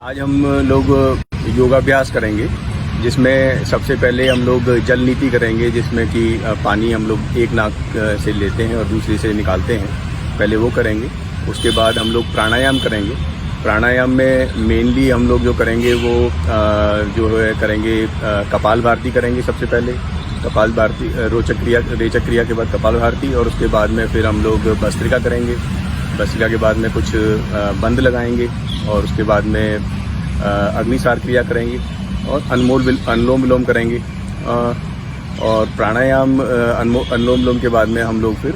आज हम लोग योगाभ्यास करेंगे, जिसमें सबसे पहले हम लोग जल नीति करेंगे, जिसमें कि पानी हम लोग एक नाक से लेते हैं और दूसरी से निकालते हैं। पहले वो करेंगे। उसके बाद हम लोग प्राणायाम करेंगे। प्राणायाम में मेनली हम लोग जो करेंगे वो जो है करेंगे कपाल भारती करेंगे। सबसे पहले कपाल भारती, रोचक क्रिया, रेचक क्रिया के बाद कपाल भारती, और उसके बाद में फिर हम लोग भस्त्रिका करेंगे। भस्त्रिका के बाद में कुछ बंद लगाएंगे, और उसके बाद में अग्निसार क्रिया करेंगे और अनुलोम विलोम करेंगे। और प्राणायाम अनुलोम विलोम के बाद में हम लोग फिर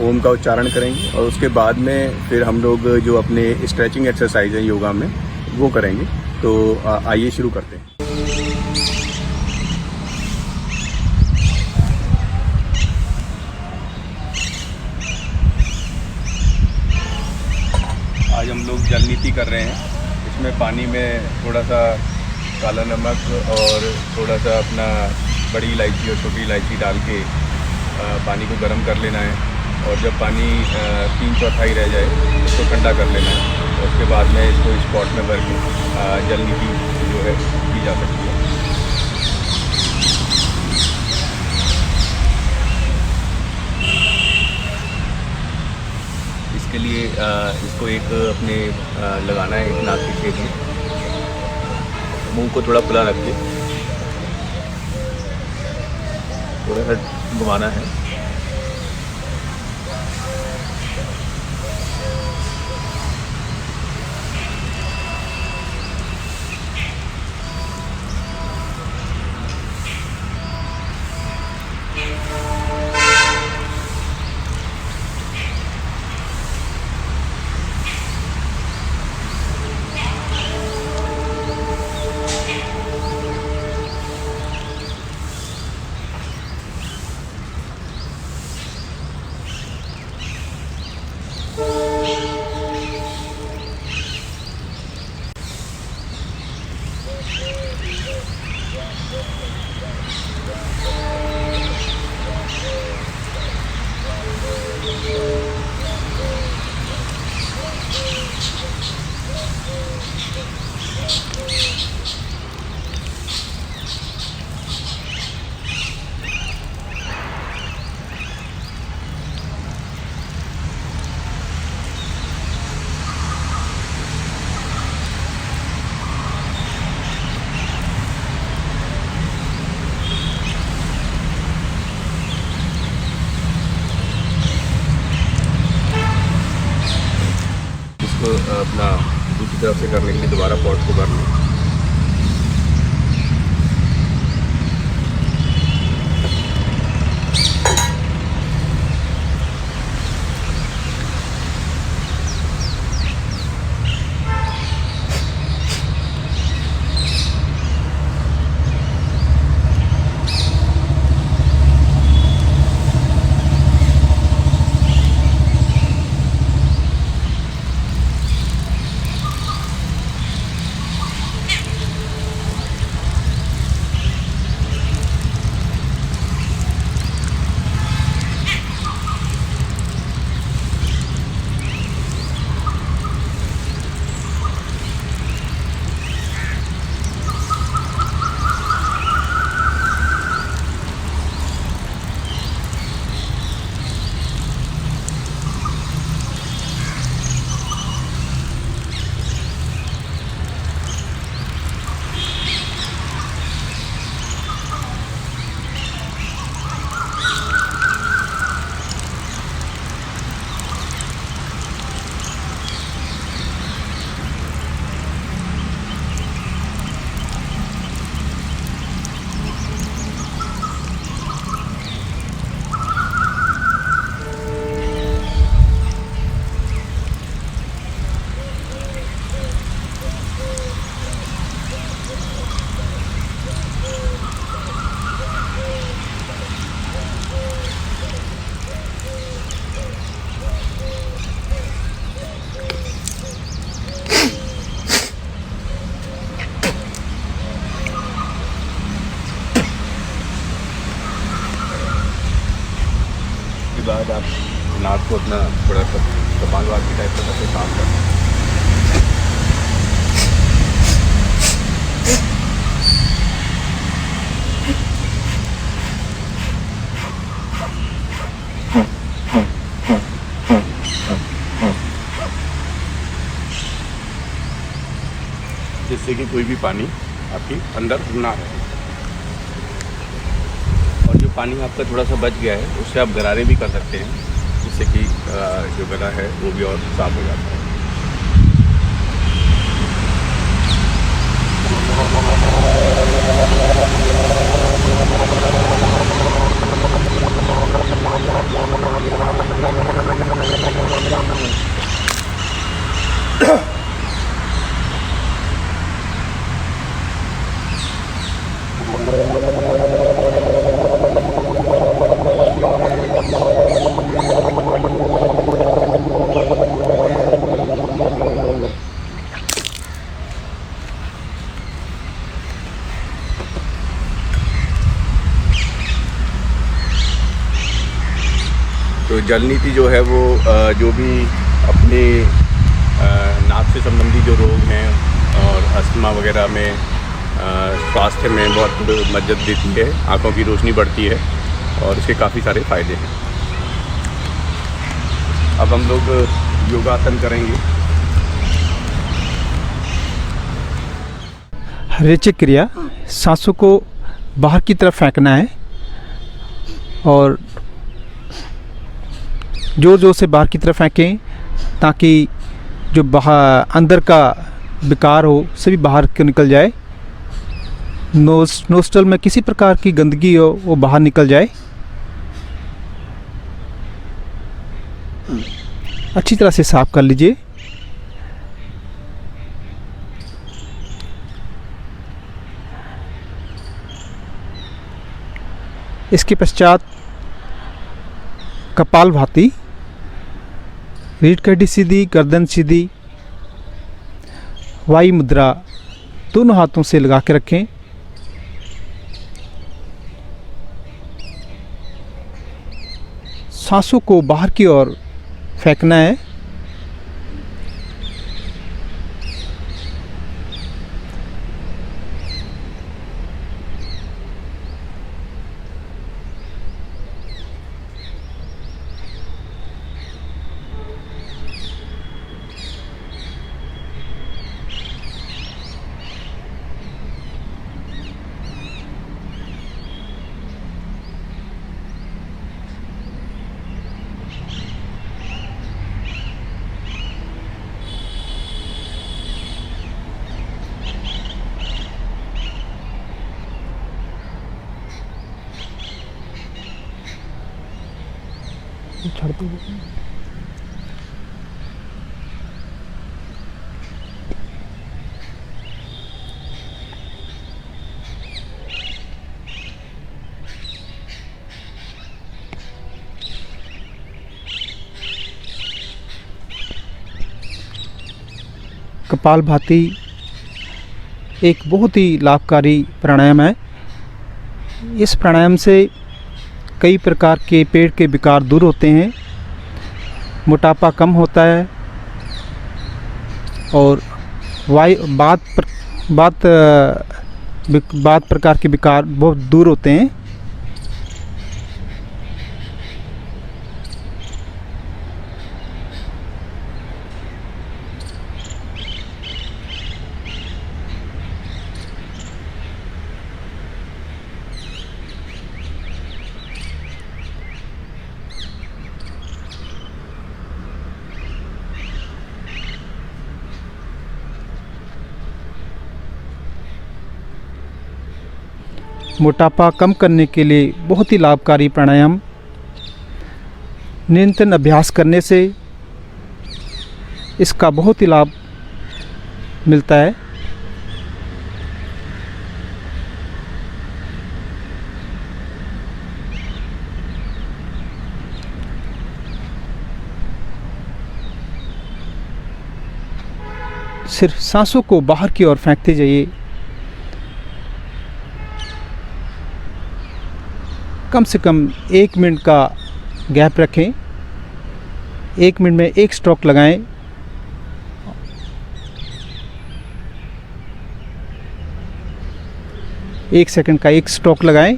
ओम का उच्चारण करेंगे, और उसके बाद में फिर हम लोग जो अपने स्ट्रेचिंग एक्सरसाइज है योगा में वो करेंगे। तो आइए शुरू करते हैं। आज हम लोग जल नीति कर रहे हैं। इसमें पानी में थोड़ा सा काला नमक और थोड़ा सा अपना बड़ी इलायची और छोटी इलायची डाल के पानी को गर्म कर लेना है, और जब पानी 3/4 रह जाए उसको ठंडा कर लेना है। और उसके बाद में इसको स्पॉट में भर के जल नीति जो है की जा सकती है। इसके लिए इसको एक अपने लगाना है, एक नाक के छेद में। मुंह को थोड़ा खुला रख के थोड़ा सा घुमाना है। अपना दूसरी तरफ से करने के लिए दोबारा पॉट को भर लें। बाद आप नाक को अपना थोड़ा कपालभाति टाइप का करके काम करना। कि कोई भी पानी आपकी अंदर ना रहे। और जो पानी आपका थोड़ा सा बच गया है उससे आप गरारे भी कर सकते हैं, जिससे कि जो गला है वो भी और साफ हो जाता है। तो जल नीति जो है वो जो भी अपने नाक से संबंधी जो रोग हैं और अस्थमा वगैरह में स्वास्थ्य में बहुत मदद देती है, आँखों की रोशनी बढ़ती है और इसके काफ़ी सारे फ़ायदे हैं। अब हम लोग योगासन करेंगे। रेचक क्रिया, सांसों को बाहर की तरफ फेंकना है और जोर जोर से बाहर की तरफ फेंकें ताकि जो अंदर का विकार हो सभी बाहर को निकल जाए। नोस्ट्रल में किसी प्रकार की गंदगी हो वो बाहर निकल जाए। अच्छी तरह से साफ कर लीजिए। इसके पश्चात कपालभाति, रीढ़ की हड्डी सीधी, गर्दन सीधी, वायु मुद्रा दोनों हाथों से लगा के रखें। सांसों को बाहर की ओर फेंकना है। छोड़ दो। कपालभाति एक बहुत ही लाभकारी प्राणायाम है। इस प्राणायाम से कई प्रकार के पेट के विकार दूर होते हैं, मोटापा कम होता है और बात प्रकार के विकार बहुत दूर होते हैं। मोटापा कम करने के लिए बहुत ही लाभकारी प्राणायाम। निरंतर अभ्यास करने से इसका बहुत ही लाभ मिलता है। सिर्फ सांसों को बाहर की ओर फेंकते जाइए। कम से कम 1 मिनट का गैप रखें। 1 मिनट में 1 स्ट्रोक लगाएं। एक सेकंड का 1 स्ट्रोक लगाएं।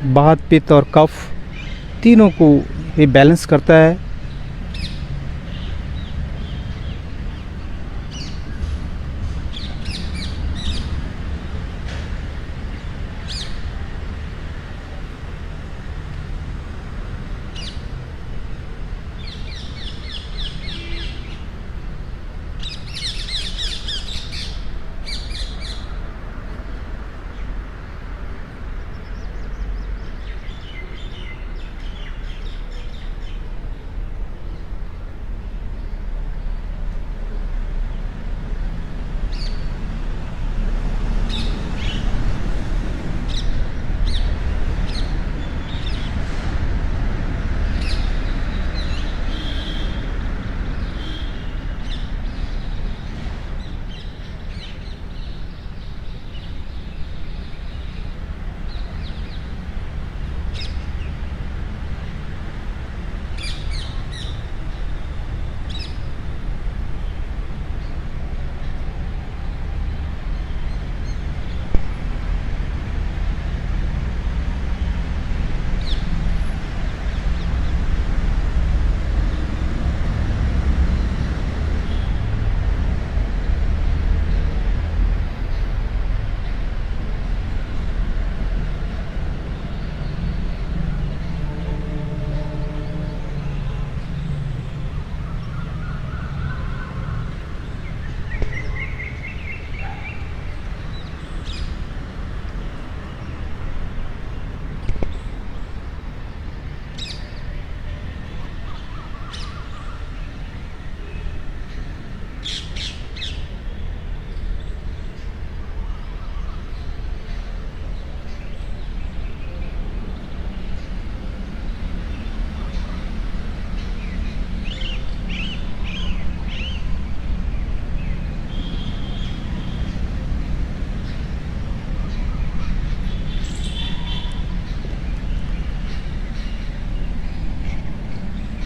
वात, पित्त और कफ तीनों को ये बैलेंस करता है।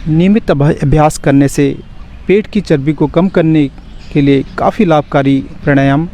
नियमित अभ्यास करने से पेट की चर्बी को कम करने के लिए काफ़ी लाभकारी प्राणायाम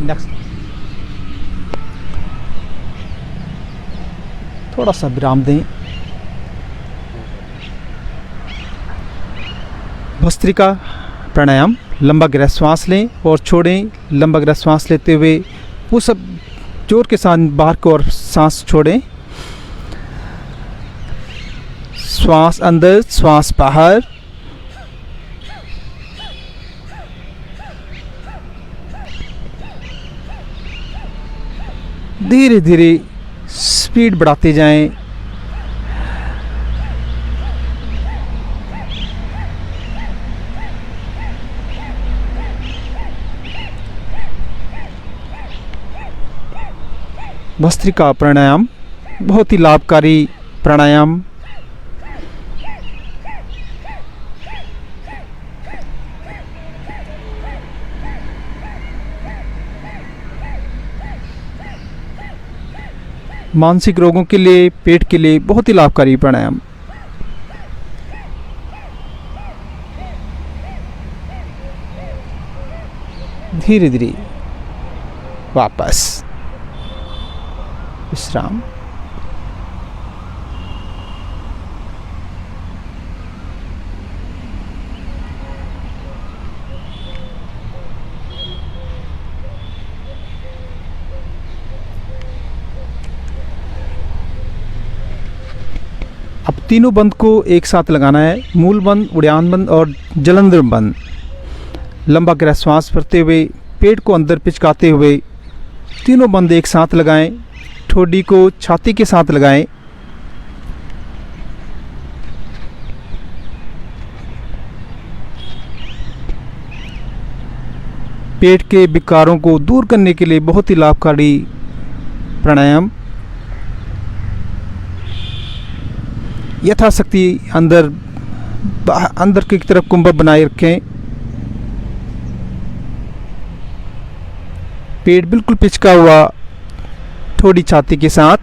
नेक्स्ट थोड़ा सा विराम दें। भस्त्रिका प्राणायाम, लंबा गहरा श्वास लें और छोड़ें। लंबा गहरा श्वास लेते हुए वो सब जोर के साथ बाहर की ओर सांस छोड़ें। श्वास अंदर, श्वास बाहर। धीरे धीरे स्पीड बढ़ाते जाएं। भस्त्रिका प्राणायाम बहुत ही लाभकारी प्राणायाम। मानसिक रोगों के लिए, पेट के लिए बहुत ही लाभकारी प्राणायाम। धीरे धीरे वापस विश्राम। अब तीनों बंद को एक साथ लगाना है। मूल बंद, उड़ान बंद और जलंधर बंद। लंबा गहरा श्वास भरते हुए पेट को अंदर पिचकाते हुए तीनों बंद एक साथ लगाएं। ठोडी को छाती के साथ लगाएं। पेट के विकारों को दूर करने के लिए बहुत ही लाभकारी प्राणायाम। यथाशक्ति अंदर की तरफ कुंभक बनाए रखें। पेट बिल्कुल पिचका हुआ, थोड़ी छाती के साथ।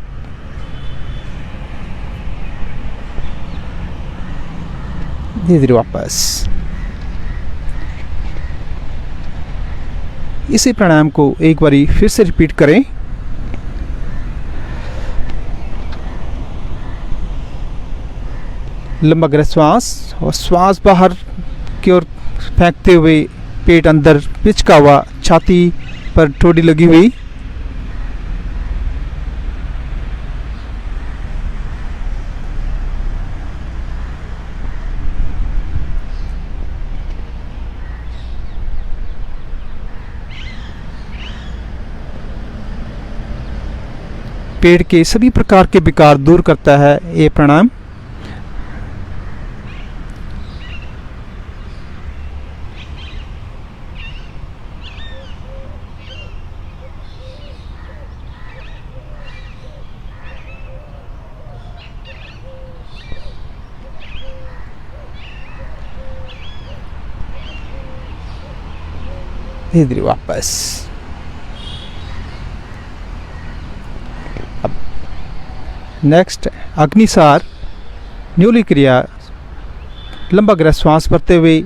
धीरे धीरे वापस। इसी प्राणायाम को एक बारी फिर से रिपीट करें। लंबा गहरा श्वास और श्वास बाहर की ओर फेंकते हुए पेट अंदर पिचका हुआ, छाती पर ठोडी लगी हुई। पेट के सभी प्रकार के विकार दूर करता है ये प्राणायाम। धीरे धीरे वापस। अब नेक्स्ट अग्निसार न्यूली क्रिया। लंबा गहरा श्वास भरते हुए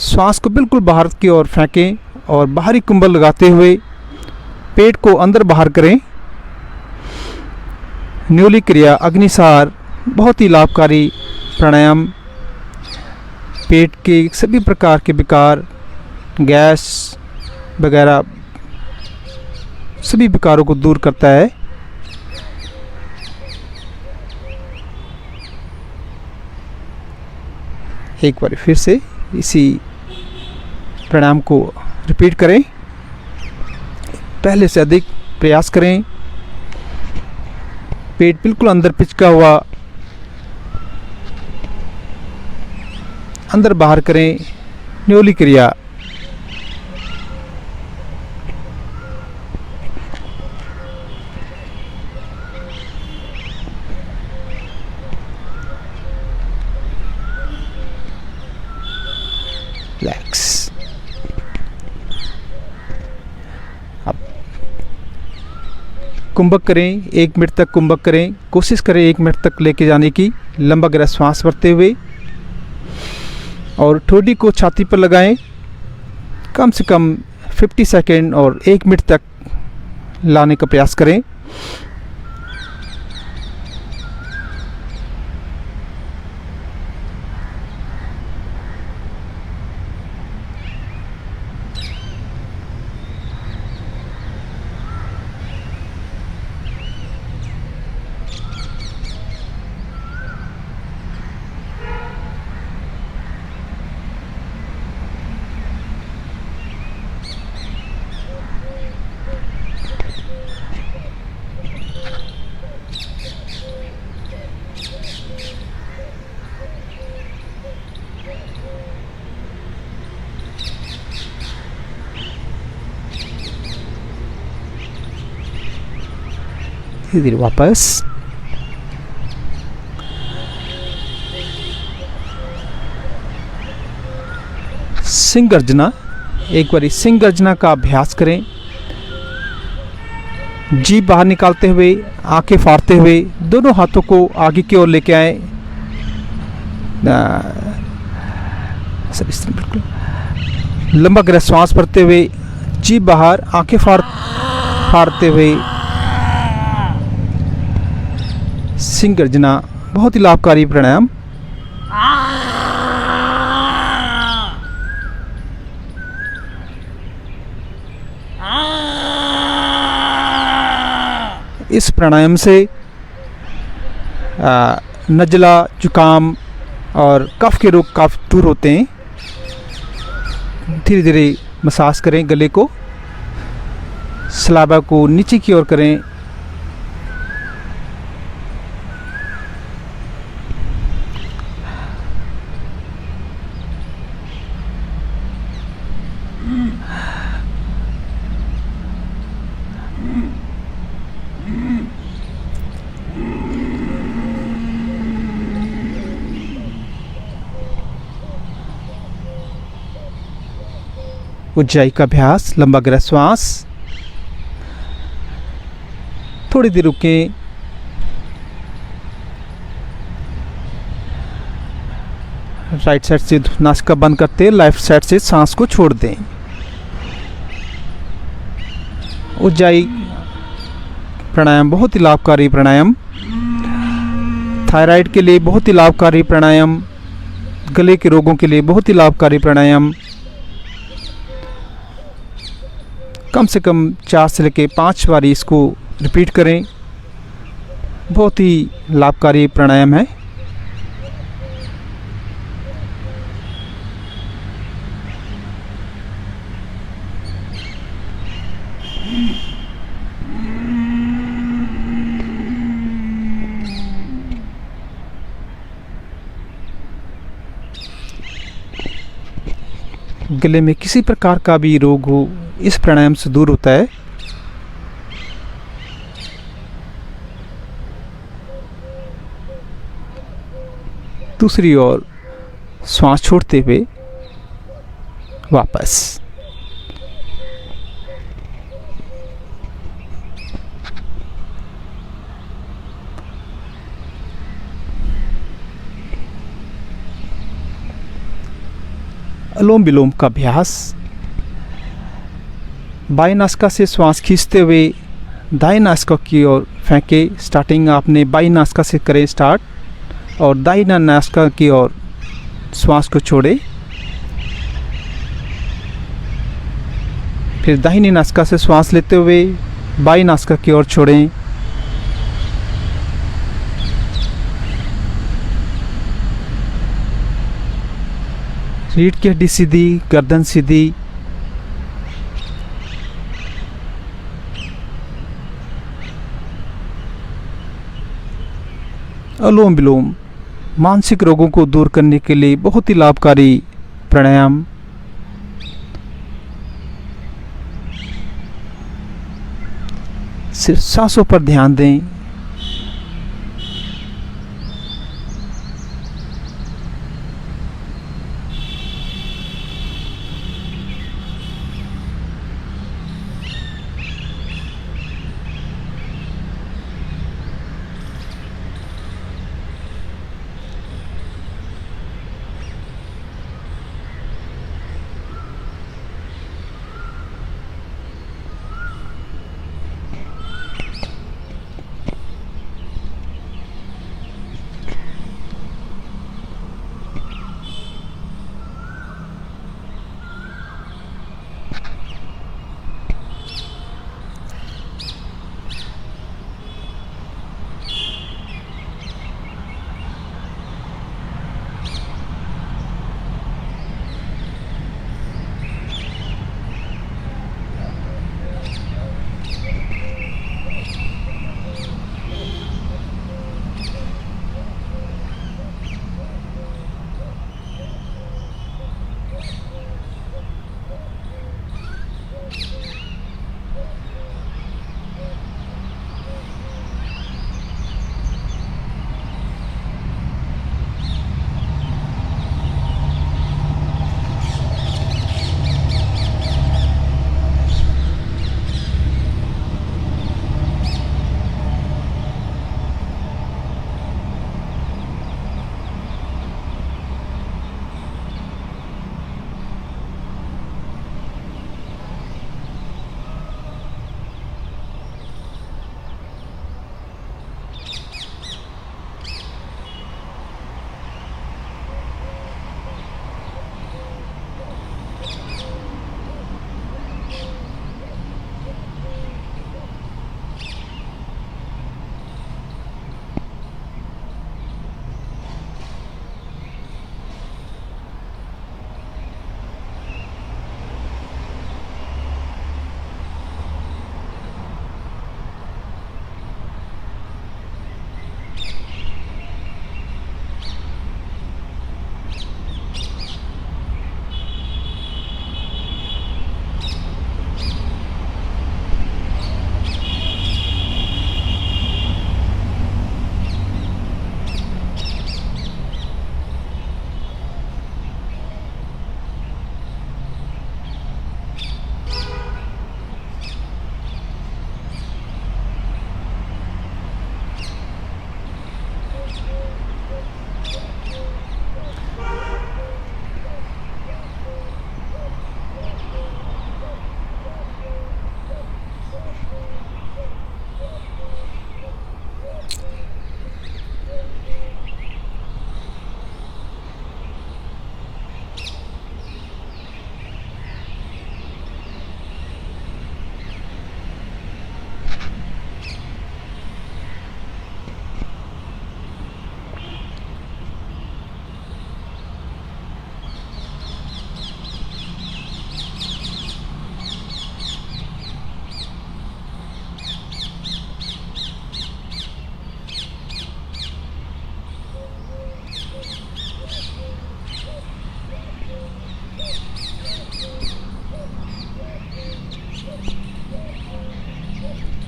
श्वास को बिल्कुल बाहर की ओर फेंकें और बाहरी कुंभल लगाते हुए पेट को अंदर बाहर करें। न्यूली क्रिया अग्निसार बहुत ही लाभकारी प्राणायाम। पेट के सभी प्रकार के विकार, गैस वगैरह सभी विकारों को दूर करता है। एक बार फिर से इसी प्राणायाम को रिपीट करें। पहले से अधिक प्रयास करें। पेट बिल्कुल अंदर पिचका हुआ, अंदर बाहर करें। न्यूली क्रिया। रिलैक्स। अब कुंभक करें। 1 मिनट तक कुंभक करें। कोशिश करें 1 मिनट तक लेके जाने की। लंबा गहरा श्वास भरते हुए और ठोडी को छाती पर लगाएं। कम से कम 50 सेकेंड और 1 मिनट तक लाने का प्रयास करें। धीरे धीरे वापस। सिंह गर्जना, एक बारी सिंह गर्जना का अभ्यास करें। जीभ बाहर निकालते हुए, आंखें फाड़ते हुए दोनों हाथों को आगे की ओर लेके आए। बिल्कुल लंबा गहरा श्वास भरते हुए, जीभ बाहर, आंखें फाड़ते हुए सिंह गर्जना, बहुत ही लाभकारी प्राणायाम। इस प्राणायाम से नज़ला, जुकाम और कफ के रोग काफ़ी दूर होते हैं। धीरे धीरे मसाज करें गले को, सलाइवा को नीचे की ओर करें। उज्जाई का अभ्यास, लंबा गहरा श्वास, थोड़ी देर रुकें। राइट साइड से नासिका बंद करते, लेफ्ट साइड से सांस को छोड़ दें। उज्जाई प्राणायाम बहुत ही लाभकारी प्राणायाम, थायराइड के लिए बहुत ही लाभकारी प्राणायाम, गले के रोगों के लिए बहुत ही लाभकारी प्राणायाम। कम से कम 4 से लेकर 5 बार इसको रिपीट करें। बहुत ही लाभकारी प्राणायाम है। गले में किसी प्रकार का भी रोग हो, इस प्राणायाम से दूर होता है। दूसरी ओर श्वास छोड़ते हुए वापस। अनुलोम विलोम का अभ्यास, बाएं नासिका से श्वास खींचते हुए दाएं नासिका की ओर फेंके। स्टार्टिंग आपने बाएं नासिका से करें स्टार्ट, और दाएं नासिका की ओर श्वास को छोड़े। फिर दाहिनी नासिका से श्वास लेते हुए बाएं नासिका की ओर छोड़ें। रीढ़ की हड्डी सीधी, गर्दन सीधी। अनुलोम विलोम मानसिक रोगों को दूर करने के लिए बहुत ही लाभकारी प्राणायाम। सिर्फ सांसों पर ध्यान दें।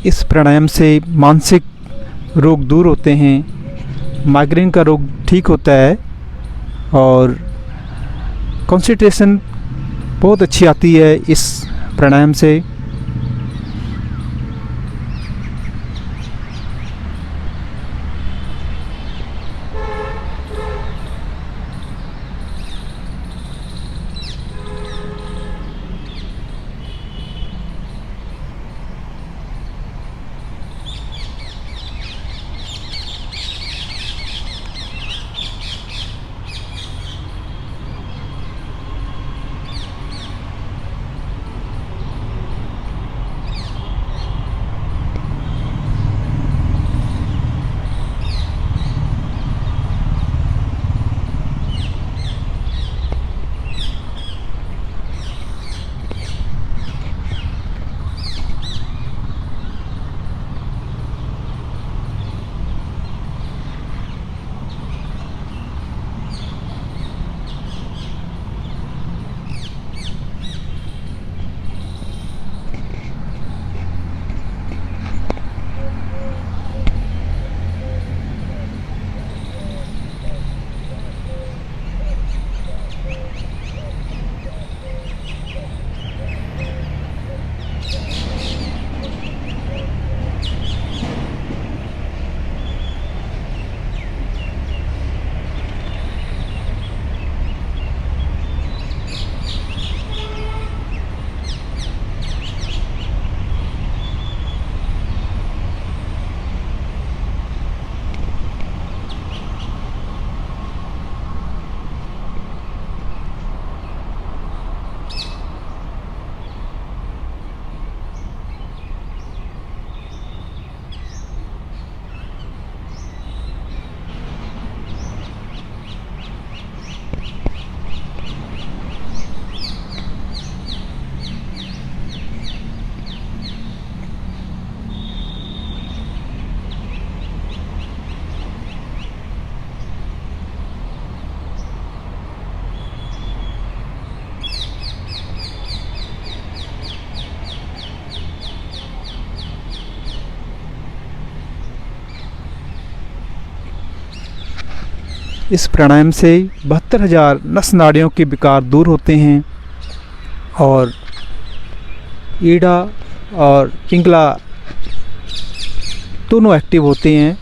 इस प्राणायाम से मानसिक रोग दूर होते हैं, माइग्रेन का रोग ठीक होता है और कंसंट्रेशन बहुत अच्छी आती है इस प्राणायाम से। इस प्राणायाम से 72,000 नस नाड़ियों के विकार दूर होते हैं और ईड़ा और पिंगला दोनों एक्टिव होते हैं।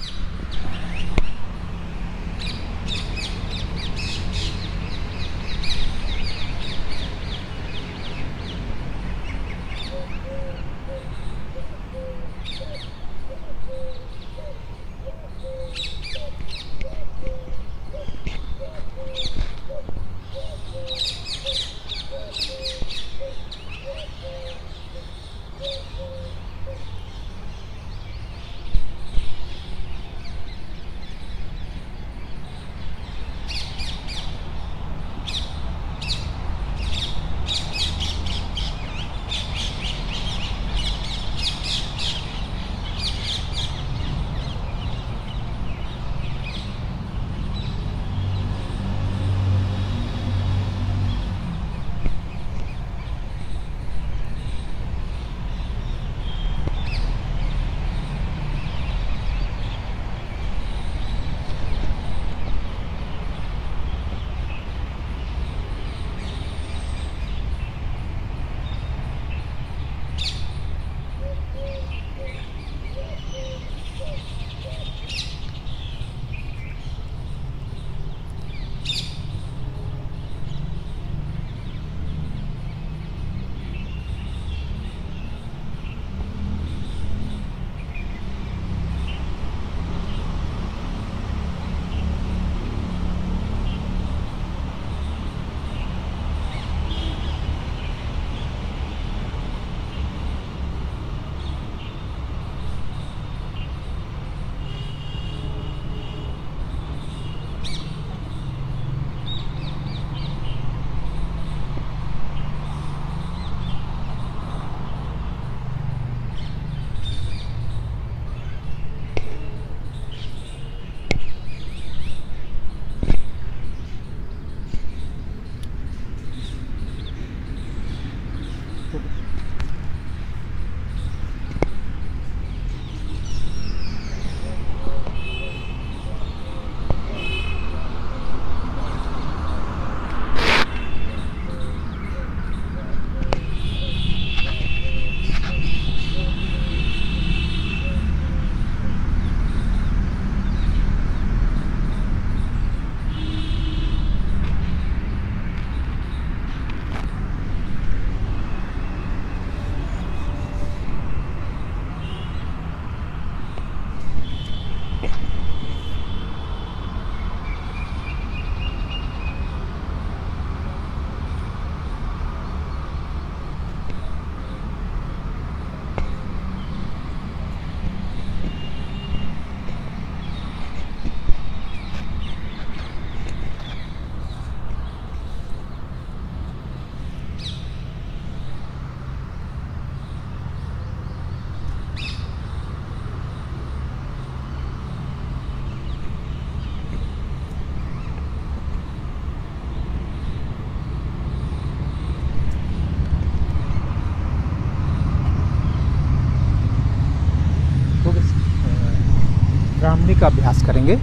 ब्राह्मणी का अभ्यास करेंगे।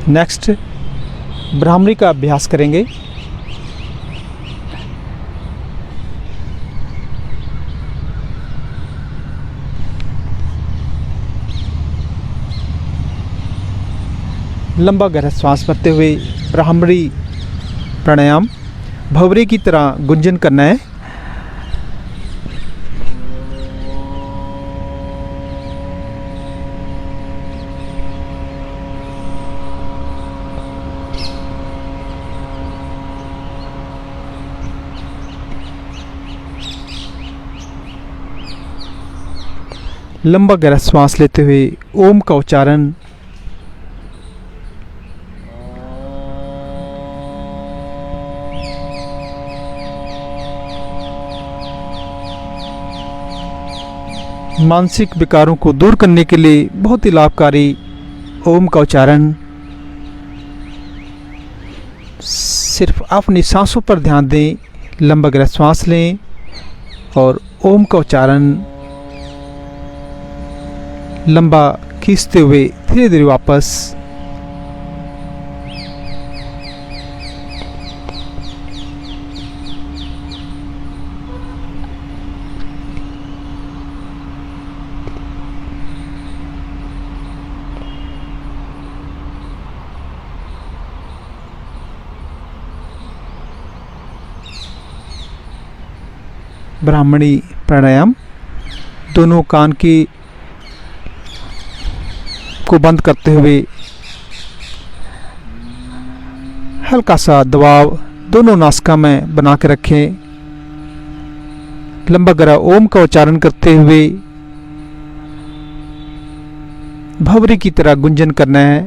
नेक्स्ट ब्राह्मणी का अभ्यास करेंगे। लंबा गहरा श्वास भरते हुए ब्राह्मणी प्राणायाम भंवरे की तरह गुंजन करना है। लंबा गहरा श्वास लेते हुए ओम का उच्चारण मानसिक विकारों को दूर करने के लिए बहुत ही लाभकारी ओम का उच्चारण। सिर्फ अपनी सांसों पर ध्यान दें, लंबा गहरा श्वास लें और ओम का उच्चारण लंबा खींचते हुए धीरे धीरे वापस। ब्राह्मणी प्राणायाम दोनों कान की को बंद करते हुए हल्का सा दबाव दोनों नासिका में बना के रखें। लंबा गहरा ओम का उच्चारण करते हुए भंवरे की तरह गुंजन करना है।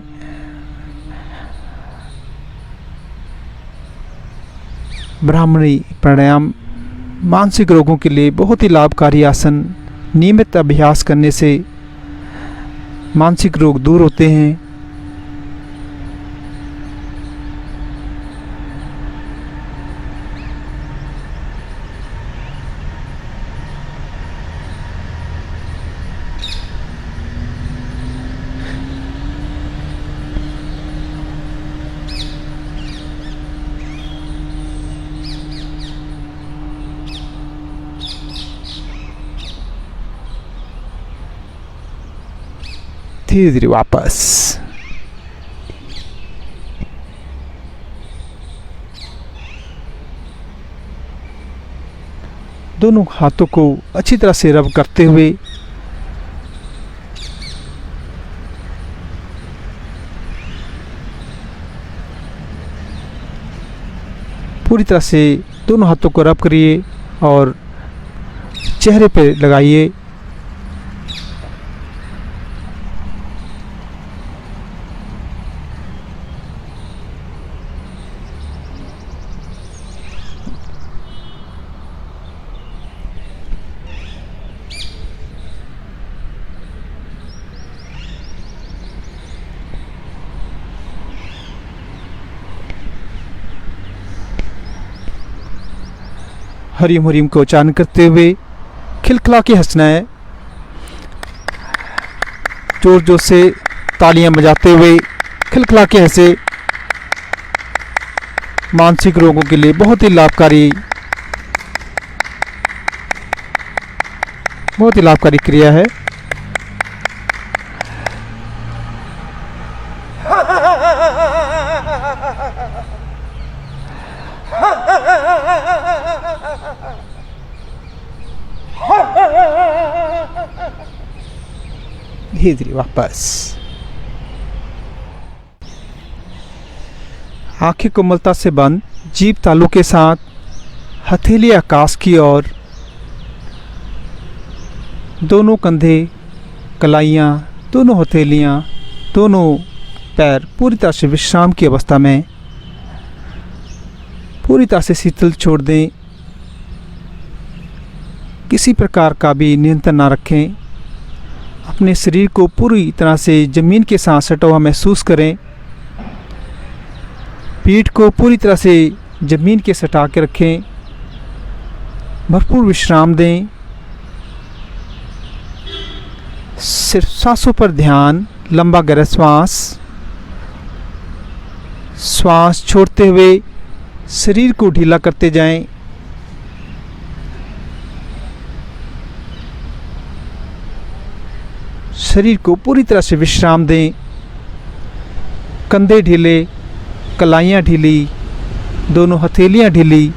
ब्राह्मणी प्राणायाम मानसिक रोगों के लिए बहुत ही लाभकारी आसन। नियमित अभ्यास करने से मानसिक रोग दूर होते हैं। धीरे धीरे वापस। दोनों हाथों को अच्छी तरह से रब करते हुए पूरी तरह से दोनों हाथों को रब करिए और चेहरे पे लगाइए। हरिम हरिम को उच्चारण करते हुए खिलखिला के हंसना है। जोर जोर से तालियां बजाते हुए खिलखिला के हंसे। मानसिक रोगों के लिए बहुत ही लाभकारी क्रिया है। धीरे धीरे वापस। आंखें कोमलता से बंद, जीभ तालू के साथ, हथेली आकाश की ओर, दोनों कंधे, कलाइयाँ, दोनों हथेलियाँ, दोनों पैर पूरी तरह से विश्राम की अवस्था में, पूरी तरह से शीतल छोड़ दें। किसी प्रकार का भी नियंत्रण ना रखें। अपने शरीर को पूरी तरह से ज़मीन के साथ सटा हुआ महसूस करें। पीठ को पूरी तरह से ज़मीन के सटा के रखें। भरपूर विश्राम दें। सिर्फ सांसों पर ध्यान। लंबा गहरा श्वास छोड़ते हुए शरीर को ढीला करते जाएं। शरीर को पूरी तरह से विश्राम दें। कंधे ढीले, कलाइयाँ ढीली, दोनों हथेलियाँ ढीली,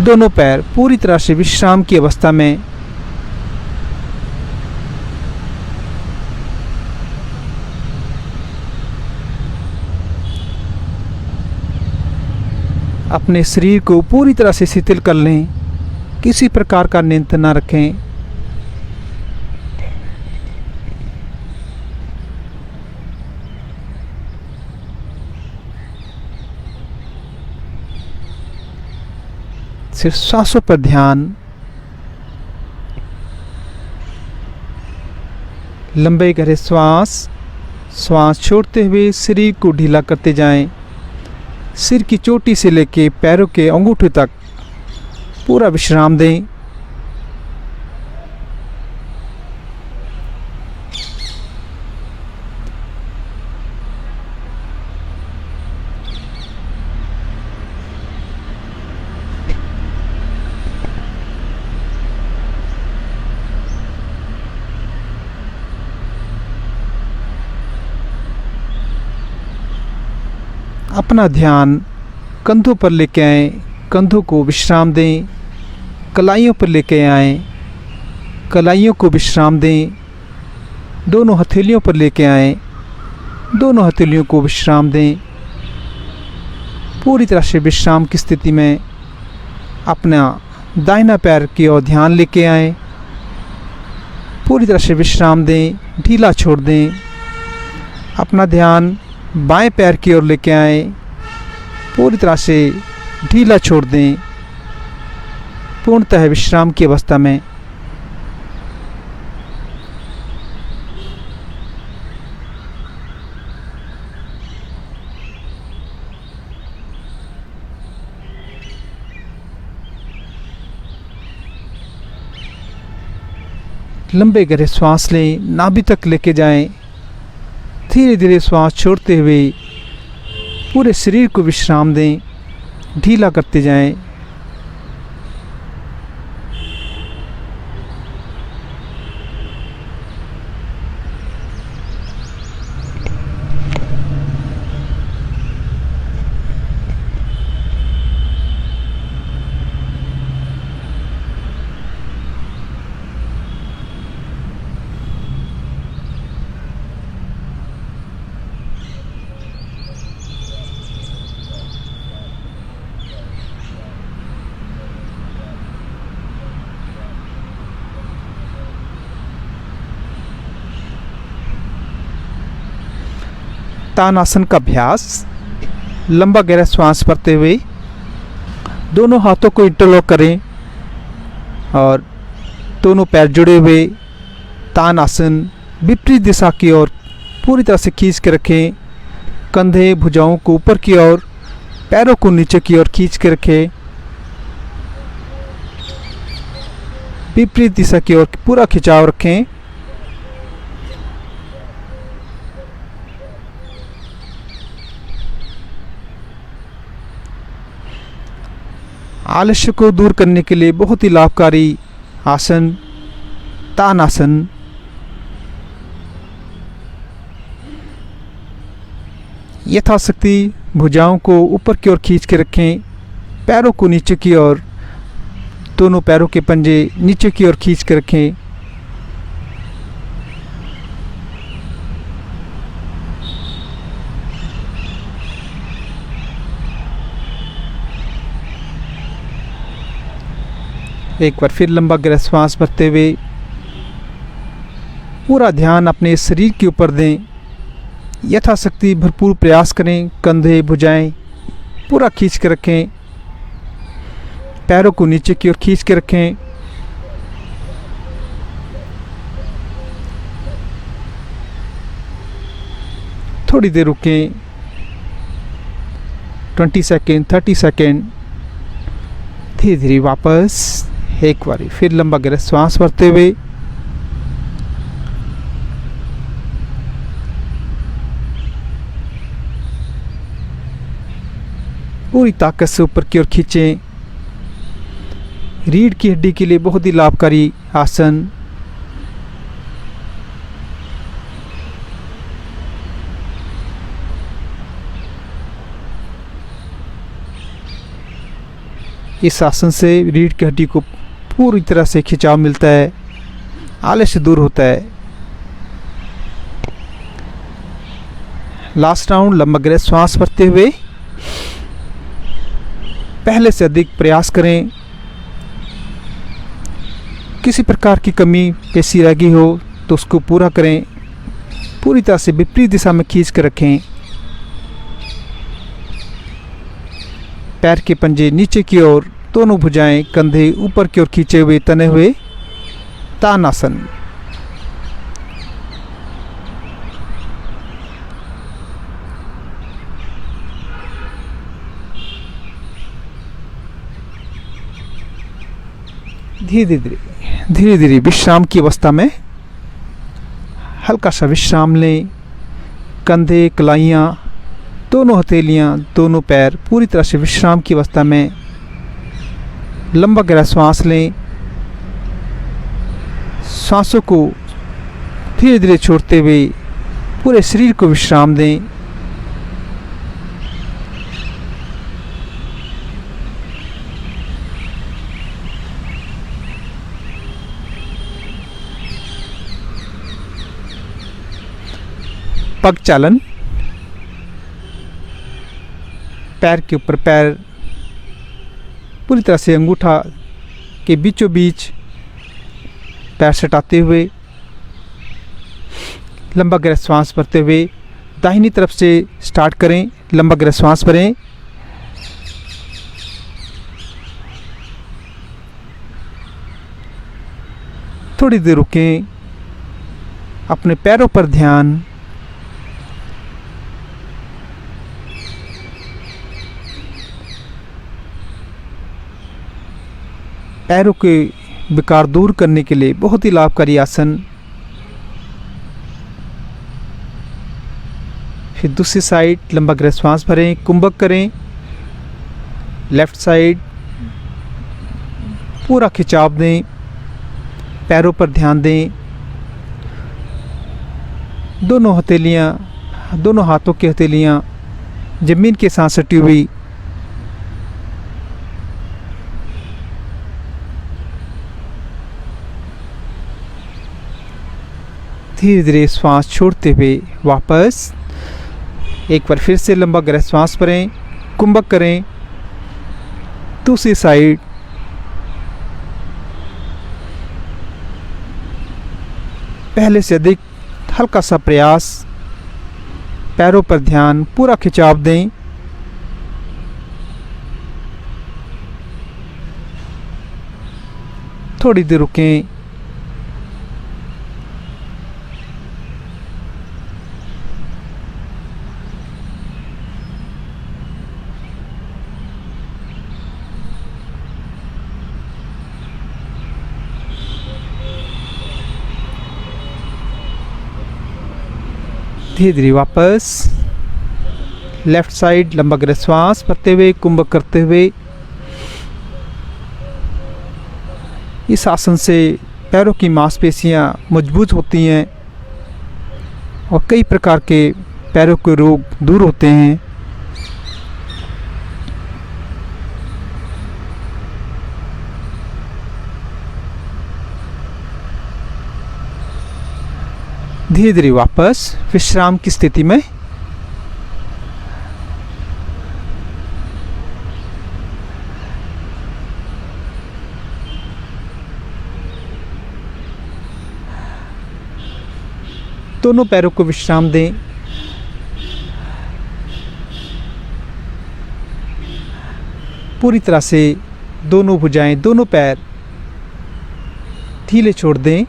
दोनों पैर पूरी तरह से विश्राम की अवस्था में। अपने शरीर को पूरी तरह से शिथिल कर लें। किसी प्रकार का नियंत्रण न रखें। सिर्फ सांसों पर ध्यान। लंबे गहरे श्वास छोड़ते हुए शरीर को ढीला करते जाएं। सिर की चोटी से लेकर पैरों के अंगूठे तक पूरा विश्राम दें। अपना ध्यान कंधों पर लेके आएं। कंधों को विश्राम दें। कलाइयों पर लेके आएं। कलाइयों को विश्राम दें। दोनों हथेलियों पर लेके आएं। दोनों हथेलियों को विश्राम दें। पूरी तरह से विश्राम की स्थिति में अपना दाहिना पैर की ओर ध्यान लेके आएं। पूरी तरह से विश्राम दें। ढीला छोड़ दें। अपना ध्यान बाएं पैर की ओर लेके आएं। पूरी तरह से ढीला छोड़ दें। पूर्णतः विश्राम की अवस्था में। लंबे गहरे श्वास लें। नाभि तक लेके जाएं। धीरे धीरे श्वास छोड़ते हुए पूरे शरीर को विश्राम दें। ढीला करते जाएं। तानासन का अभ्यास। लंबा गहरा श्वास भरते हुए दोनों हाथों को इंटरलॉक करें और दोनों पैर जुड़े हुए तानासन विपरीत दिशा की ओर पूरी तरह से खींच के रखें। कंधे भुजाओं को ऊपर की ओर, पैरों को नीचे की ओर खींच के रखें। विपरीत दिशा की ओर पूरा खिंचाव रखें। आलस्य को दूर करने के लिए बहुत ही लाभकारी आसन तानासन। यथाशक्ति भुजाओं को ऊपर की ओर खींच के रखें। पैरों को नीचे की ओर, दोनों पैरों के पंजे नीचे की ओर खींच के रखें। एक बार फिर लंबा गहरा श्वास भरते हुए पूरा ध्यान अपने शरीर के ऊपर दें। यथाशक्ति भरपूर प्रयास करें। कंधे भुजाएं पूरा खींच के रखें। पैरों को नीचे की ओर खींच के रखें। थोड़ी देर रुकें, 20 सेकेंड, 30 सेकेंड। धीरे धीरे वापस एक बारी फिर लंबा गहरा श्वास भरते हुए पूरी ताकत से ऊपर की ओर खींचें। रीढ़ की हड्डी के लिए बहुत ही लाभकारी आसन। इस आसन से रीढ़ की हड्डी को पूरी तरह से खिंचाव मिलता है, आलस्य दूर होता है। लास्ट राउंड लंबा गहरा श्वास भरते हुए पहले से अधिक प्रयास करें। किसी प्रकार की कमी पेशी रह गई हो तो उसको पूरा करें। पूरी तरह से विपरीत दिशा में खींच कर रखें। पैर के पंजे नीचे की ओर, दोनों भुजाएं कंधे ऊपर की ओर खींचे हुए तने हुए तानासन। धीरे धीरे विश्राम की अवस्था में हल्का सा विश्राम लें। कंधे, कलाइयाँ, दोनों हथेलियाँ, दोनों पैर पूरी तरह से विश्राम की अवस्था में लंबा गहरा श्वास लें। सांसों को धीरे धीरे छोड़ते हुए पूरे शरीर को विश्राम दें। पग चालन, पैर के ऊपर पैर पूरी तरह से अंगूठा के बीचों बीच पैर सटाते हुए लंबा गहरा श्वास भरते हुए दाहिनी तरफ से स्टार्ट करें। लंबा गहरा श्वास भरें। थोड़ी देर रुकें। अपने पैरों पर ध्यान। पैरों के विकार दूर करने के लिए बहुत ही लाभकारी आसन। फिर दूसरी साइड लंबा गहरा श्वास भरें, कुंभक करें। लेफ्ट साइड पूरा खिंचाव दें, पैरों पर ध्यान दें। दोनों हथेलियाँ, दोनों हाथों की हथेलियाँ जमीन के साथ सटी हुई। धीरे धीरे श्वास छोड़ते हुए वापस एक बार फिर से लंबा गहरा श्वास भरें, कुंभक करें। दूसरी साइड पहले से अधिक हल्का सा प्रयास। पैरों पर ध्यान, पूरा खिंचाव दें। थोड़ी देर रुकें। धीरे धीरे वापस लेफ्ट साइड लंबा गहरा श्वास भरते हुए, कुंभक करते हुए। इस आसन से पैरों की मांसपेशियां मजबूत होती हैं और कई प्रकार के पैरों के रोग दूर होते हैं। धीरे धीरे वापस विश्राम की स्थिति में। दोनों पैरों को विश्राम दें। पूरी तरह से दोनों भुजाएं, दोनों पैर ढीले छोड़ दें।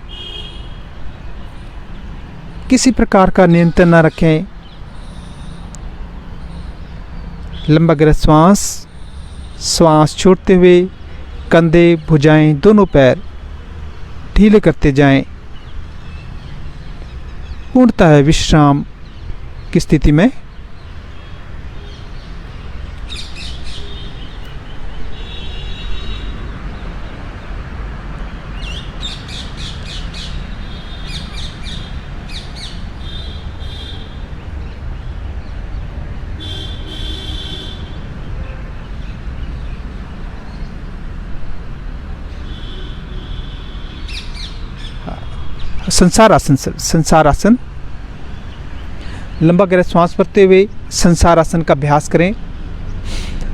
किसी प्रकार का नियंत्रण न रखें। लंबा गहरा श्वास छोड़ते हुए कंधे, भुजाएं, दोनों पैर ढीले करते जाएं। पूर्णतः विश्राम की स्थिति में संसार आसन। लंबा गहरा श्वास भरते हुए संसार आसन का अभ्यास करें।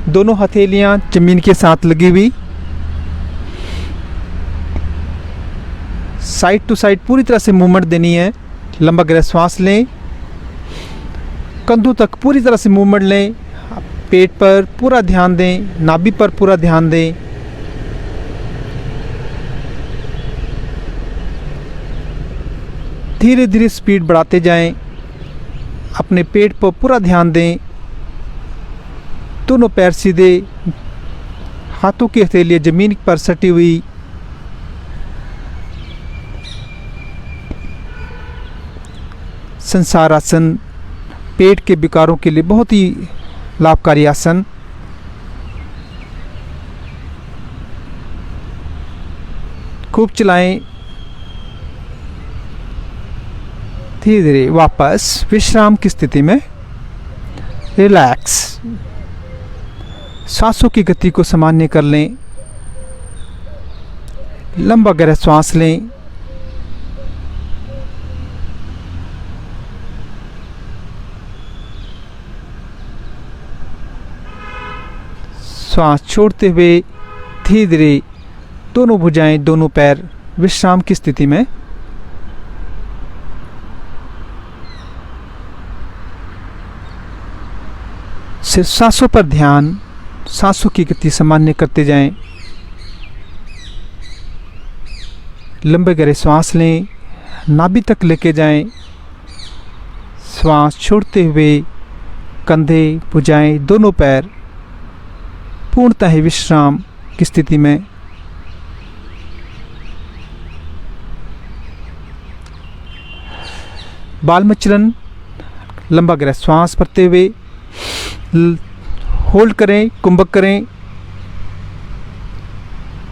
दोनों हथेलियां जमीन के साथ लगी हुई, साइड टू साइड पूरी तरह से मूवमेंट देनी है। लंबा गहरा श्वास लें, कंधों तक पूरी तरह से मूवमेंट लें। पेट पर पूरा ध्यान दें, नाभि पर पूरा ध्यान दें। धीरे धीरे स्पीड बढ़ाते जाएं। अपने पेट पर पूरा ध्यान दें। दोनों पैर सीधे, हाथों की हथेलियां जमीन पर सटी हुई। संसार आसन पेट के विकारों के लिए बहुत ही लाभकारी आसन। खूब चलाएं। धीरे धीरे वापस विश्राम की स्थिति में रिलैक्स। सांसों की गति को सामान्य कर लें। लंबा गहरा श्वास लें। श्वास छोड़ते हुए धीरे धीरे दोनों भुजाएं, दोनों पैर विश्राम की स्थिति में। सिर्फ सांसों पर ध्यान, सांसों की गति सामान्य करते जाएं। लंबे गहरे श्वास लें, नाभि तक लेके जाएं। श्वास छोड़ते हुए कंधे, भुजाएं, दोनों पैर पूर्णतः ही विश्राम की स्थिति में। बाल मचलन। लंबा गहरा श्वास भरते हुए होल्ड करें, कुंभक करें।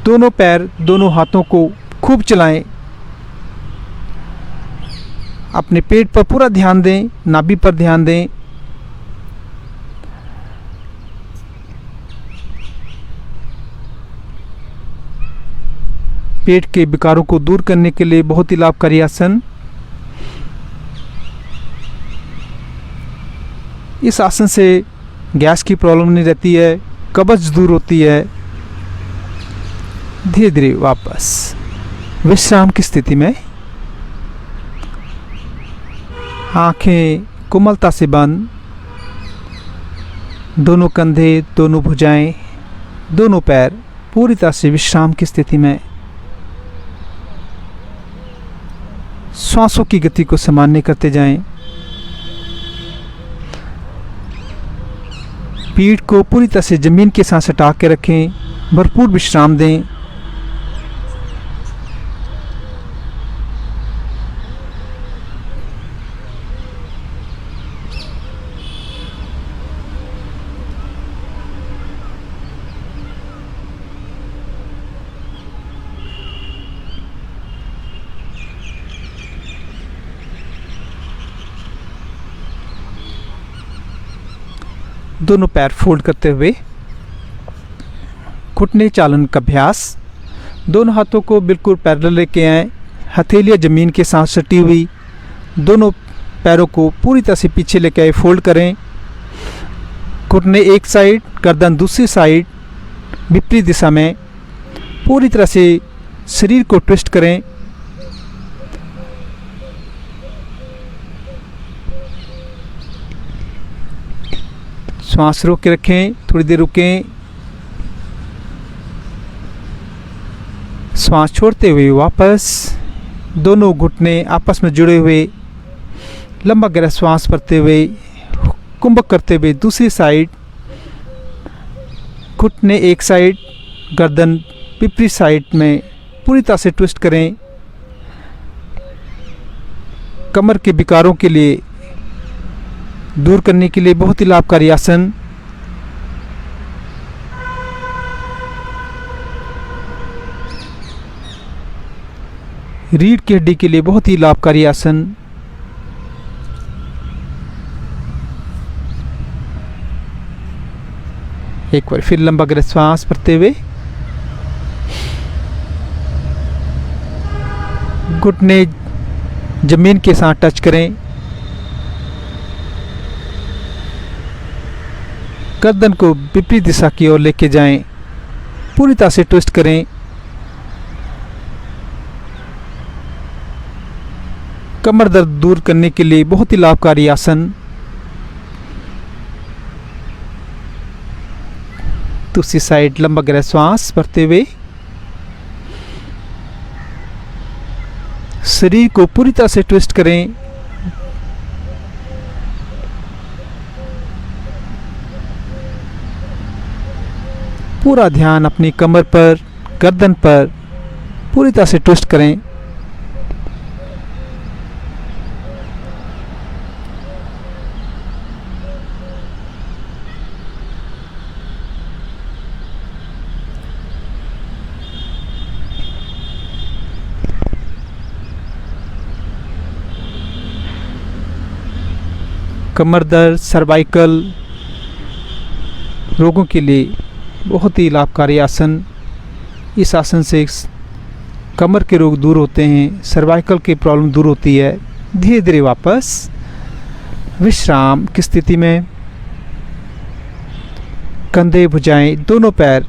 दोनों पैर, दोनों हाथों को खूब चलाएं। अपने पेट पर पूरा ध्यान दें, नाभि पर ध्यान दें। पेट के विकारों को दूर करने के लिए बहुत ही लाभकारी आसन। इस आसन से गैस की प्रॉब्लम नहीं रहती है, कब्ज दूर होती है। धीरे धीरे वापस विश्राम की स्थिति में। आंखें कोमलता से बंद। दोनों कंधे, दोनों भुजाएं, दोनों पैर पूरी तरह से विश्राम की स्थिति में। श्वासों की गति को सामान्य करते जाएं। पीठ को पूरी तरह से जमीन के साथ सटा के रखें। भरपूर विश्राम दें। दोनों पैर फोल्ड करते हुए घुटने चालन का अभ्यास। दोनों हाथों को बिल्कुल पैरेलल लेके आएं। हथेलियां जमीन के साथ सटी हुई। दोनों पैरों को पूरी तरह से पीछे लेके आए, फोल्ड करें। घुटने एक साइड, गर्दन दूसरी साइड, विपरीत दिशा में पूरी तरह से शरीर को ट्विस्ट करें। श्वास रोक के रखें, थोड़ी देर रुकें। श्वास छोड़ते हुए वापस दोनों घुटने आपस में जुड़े हुए। लंबा गहरा श्वास भरते हुए कुंभक करते हुए दूसरी साइड घुटने एक साइड, गर्दन विपरीत साइड में पूरी तरह से ट्विस्ट करें। कमर के विकारों के लिए दूर करने के लिए बहुत ही लाभकारी आसन। रीढ़ की हड्डी के लिए बहुत ही लाभकारी आसन। एक बार फिर लंबा गहरा श्वास भरते हुए घुटने जमीन के साथ टच करें। गर्दन को विपरीत दिशा की ओर लेके जाएं। पूरी तरह से ट्विस्ट करें। कमर दर्द दूर करने के लिए बहुत ही लाभकारी आसन। दूसरी साइड लंबा गहरा श्वास भरते हुए शरीर को पूरी तरह से ट्विस्ट करें। पूरा ध्यान अपनी कमर पर, गर्दन पर पूरी तरह से ट्विस्ट करें। कमर दर्द, सर्वाइकल रोगों के लिए बहुत ही लाभकारी आसन। इस आसन से कमर के रोग दूर होते हैं, सर्वाइकल की प्रॉब्लम दूर होती है। धीरे धीरे वापस विश्राम की स्थिति में कंधे, भुजाएं, दोनों पैर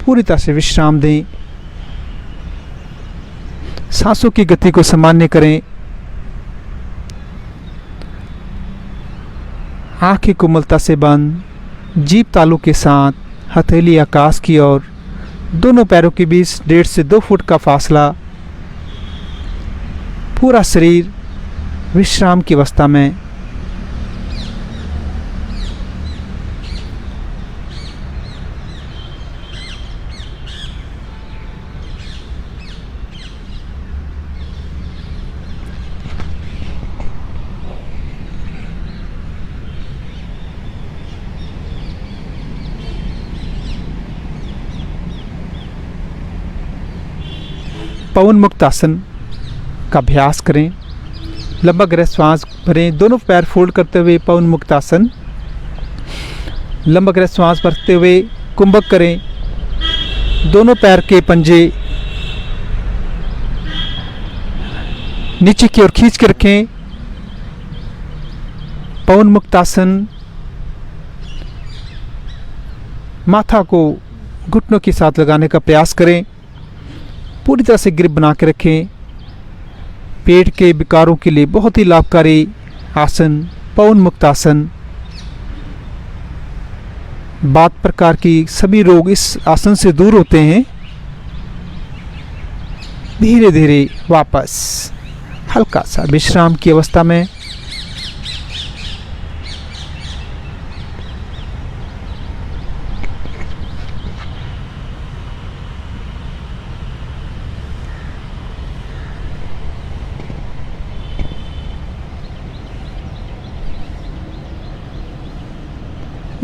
पूरी तरह से विश्राम दें। सांसों की गति को सामान्य करें। आंखें कोमलता से बंद, जीभ तालू के साथ, हथेली आकाश की ओर, दोनों पैरों के बीच 1.5 से 2 फुट का फासला। पूरा शरीर विश्राम की अवस्था में। पवन मुक्त आसन का अभ्यास करें। लंबा गहरा श्वास भरें, दोनों पैर फोल्ड करते हुए पवन मुक्त आसन। लंबा गहरा श्वास भरते हुए कुंभक करें। दोनों पैर के पंजे नीचे की ओर खींच के रखें। पवन मुक्त आसन। माथा को घुटनों के साथ लगाने का प्रयास करें। पूरी तरह से ग्रिप बना के रखें। पेट के विकारों के लिए बहुत ही लाभकारी आसन पवन मुक्त आसन। वात प्रकार की सभी रोग इस आसन से दूर होते हैं। धीरे धीरे वापस हल्का सा विश्राम की अवस्था में।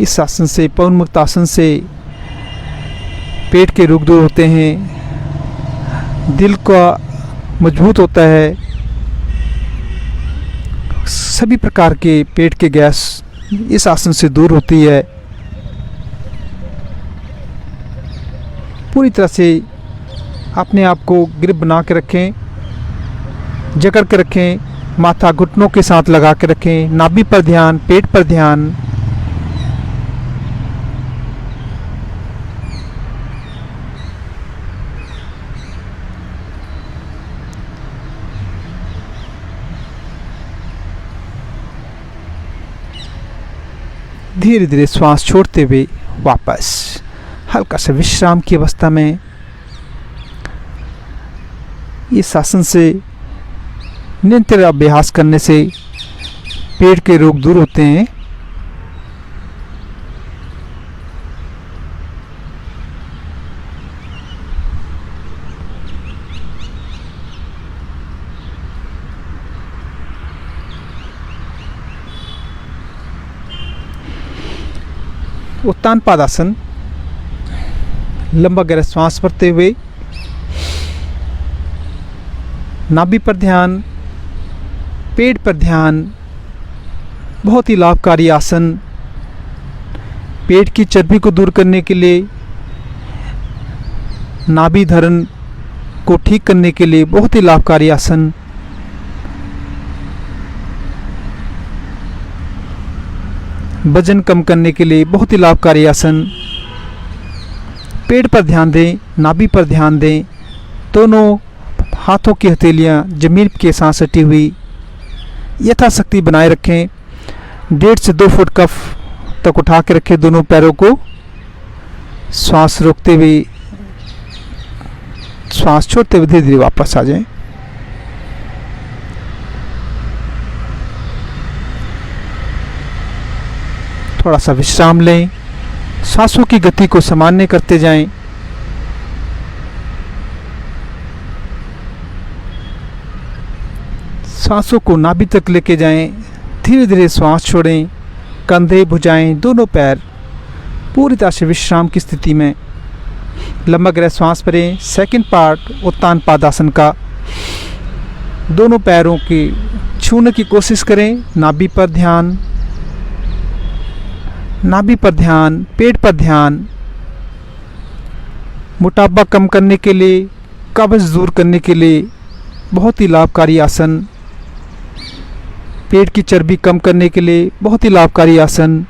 इस आसन से, पवन मुक्त आसन से पेट के रोग दूर होते हैं, दिल का मजबूत होता है, सभी प्रकार के पेट के गैस इस आसन से दूर होती है। पूरी तरह से अपने आप को ग्रिप बना के रखें, जकड़ के रखें, माथा घुटनों के साथ लगा के रखें, नाभि पर ध्यान, पेट पर ध्यान। धीरे धीरे श्वास छोड़ते हुए वापस हल्का सा विश्राम की अवस्था में। इस आसन से निरंतर अभ्यास करने से पेट के रोग दूर होते हैं। उत्तान पादासन। लंबा गहरा श्वास भरते हुए नाभि पर ध्यान, पेट पर ध्यान। बहुत ही लाभकारी आसन। पेट की चर्बी को दूर करने के लिए, नाभि धरण को ठीक करने के लिए बहुत ही लाभकारी आसन। वजन कम करने के लिए बहुत ही लाभकारी आसन। पेट पर ध्यान दें, नाभि पर ध्यान दें। दोनों हाथों की हथेलियां जमीन के साथ सटी हुई यथाशक्ति बनाए रखें। 1.5 से 2 फुट कफ तक उठा के रखें दोनों पैरों को। श्वास रोकते हुए, श्वास छोड़ते हुए धीरे धीरे वापस आ जाएं। थोड़ा सा विश्राम लें। सांसों की गति को सामान्य करते जाएं। सांसों को नाभि तक लेके जाएं। धीरे धीरे श्वास छोड़ें। कंधे, भुजाएं, दोनों पैर पूरी तरह से विश्राम की स्थिति में। लंबा गहरा श्वास भरें। सेकंड पार्ट उत्तान पादासन का। दोनों पैरों की छूने की कोशिश करें। नाभि पर ध्यान, नाभि पर ध्यान, पेट पर ध्यान। मोटापा कम करने के लिए, कब्ज दूर करने के लिए बहुत ही लाभकारी आसन। पेट की चर्बी कम करने के लिए बहुत ही लाभकारी आसन।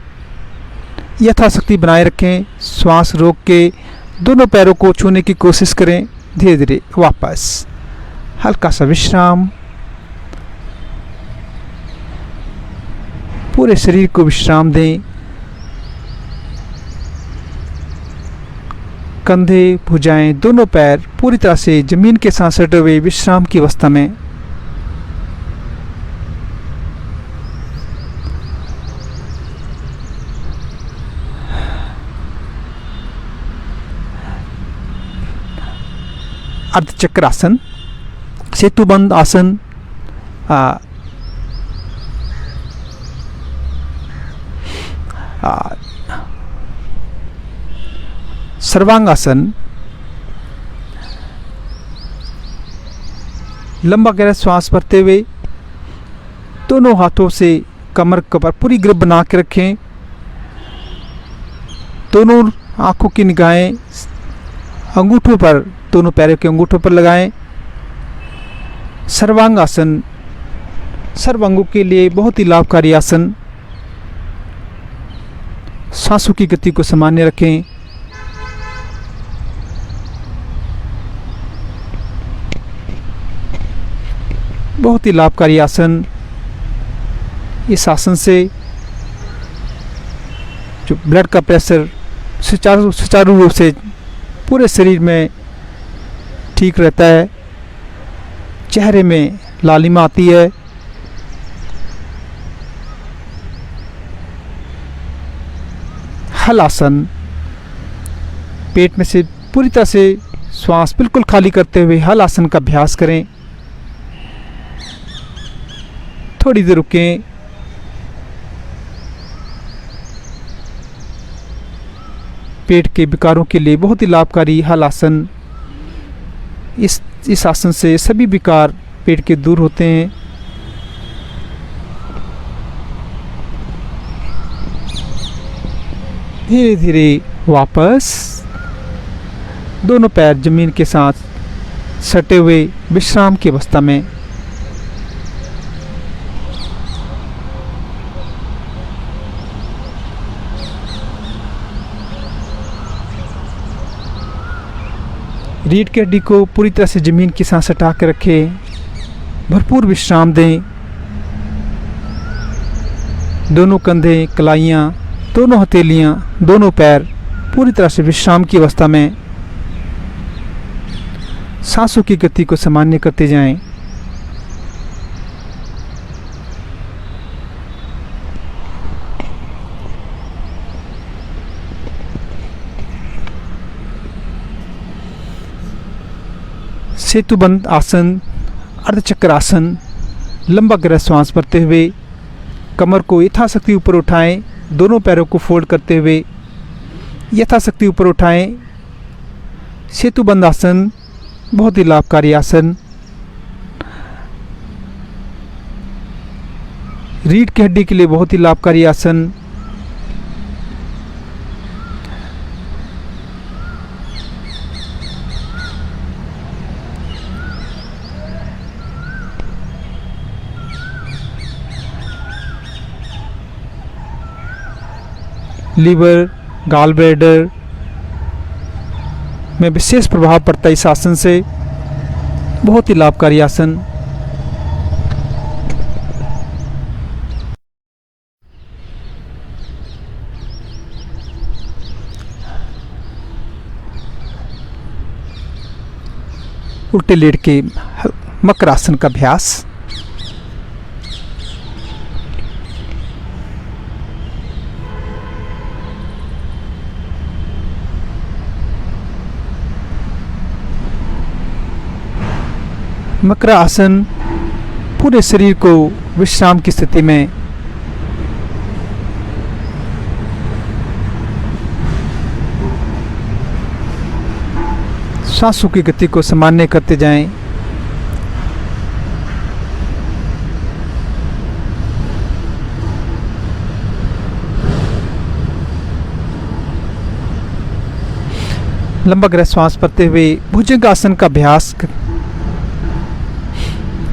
यथाशक्ति बनाए रखें। श्वास रोक के दोनों पैरों को छूने की कोशिश करें। धीरे धीरे वापस। हल्का सा विश्राम। पूरे शरीर को विश्राम दें। कंधे, भुजाएं, दोनों पैर पूरी तरह से जमीन के साथ सटे हुए विश्राम की अवस्था में। अर्धचक्रासन, सेतुबंद आसन, सर्वांगासन। लंबा गहरा श्वास भरते हुए दोनों हाथों से कमर पर पूरी ग्रिप बना के रखें। दोनों आंखों की निगाहें अंगूठों पर, दोनों पैरों के अंगूठों पर लगाएं। सर्वांगासन सर्वांगों के लिए बहुत ही लाभकारी आसन। सांसों की गति को सामान्य रखें। बहुत ही लाभकारी आसन। इस आसन से जो ब्लड का प्रेशर सुचारू रूप से पूरे शरीर में ठीक रहता है। चेहरे में लालिमा आती है। हलासन, पेट में से पूरी तरह से श्वास बिल्कुल खाली करते हुए हलासन का अभ्यास करें। थोड़ी देर रुकें। पेट के विकारों के लिए बहुत ही लाभकारी हलासन। इस आसन से सभी विकार पेट के दूर होते हैं। धीरे धीरे वापस दोनों पैर जमीन के साथ सटे हुए विश्राम की अवस्था में। रीढ़ की हड्डी को पूरी तरह से ज़मीन के साथ सटा कर रखें। भरपूर विश्राम दें। दोनों कंधे, कलाइयाँ, दोनों हथेलियाँ, दोनों पैर पूरी तरह से विश्राम की अवस्था में। सांसों की गति को सामान्य करते जाएं। सेतुबंद आसन, अर्धचक्र आसन। लंबा गहरा श्वास भरते हुए कमर को यथाशक्ति ऊपर उठाएं। दोनों पैरों को फोल्ड करते हुए यथाशक्ति ऊपर उठाएं। सेतुबंद आसन बहुत ही लाभकारी आसन। रीढ़ की हड्डी के लिए बहुत ही लाभकारी आसन। लीवर, गॉल ब्लैडर में विशेष प्रभाव पड़ता है इस आसन से। बहुत ही लाभकारी आसन। उल्टे लेट के मकर आसन का अभ्यास। मकर आसन पूरे शरीर को विश्राम की स्थिति में सांसों की गति को सामान्य करते जाएं। लंबा गहरा श्वास भरते हुए भुजंगासन का अभ्यास।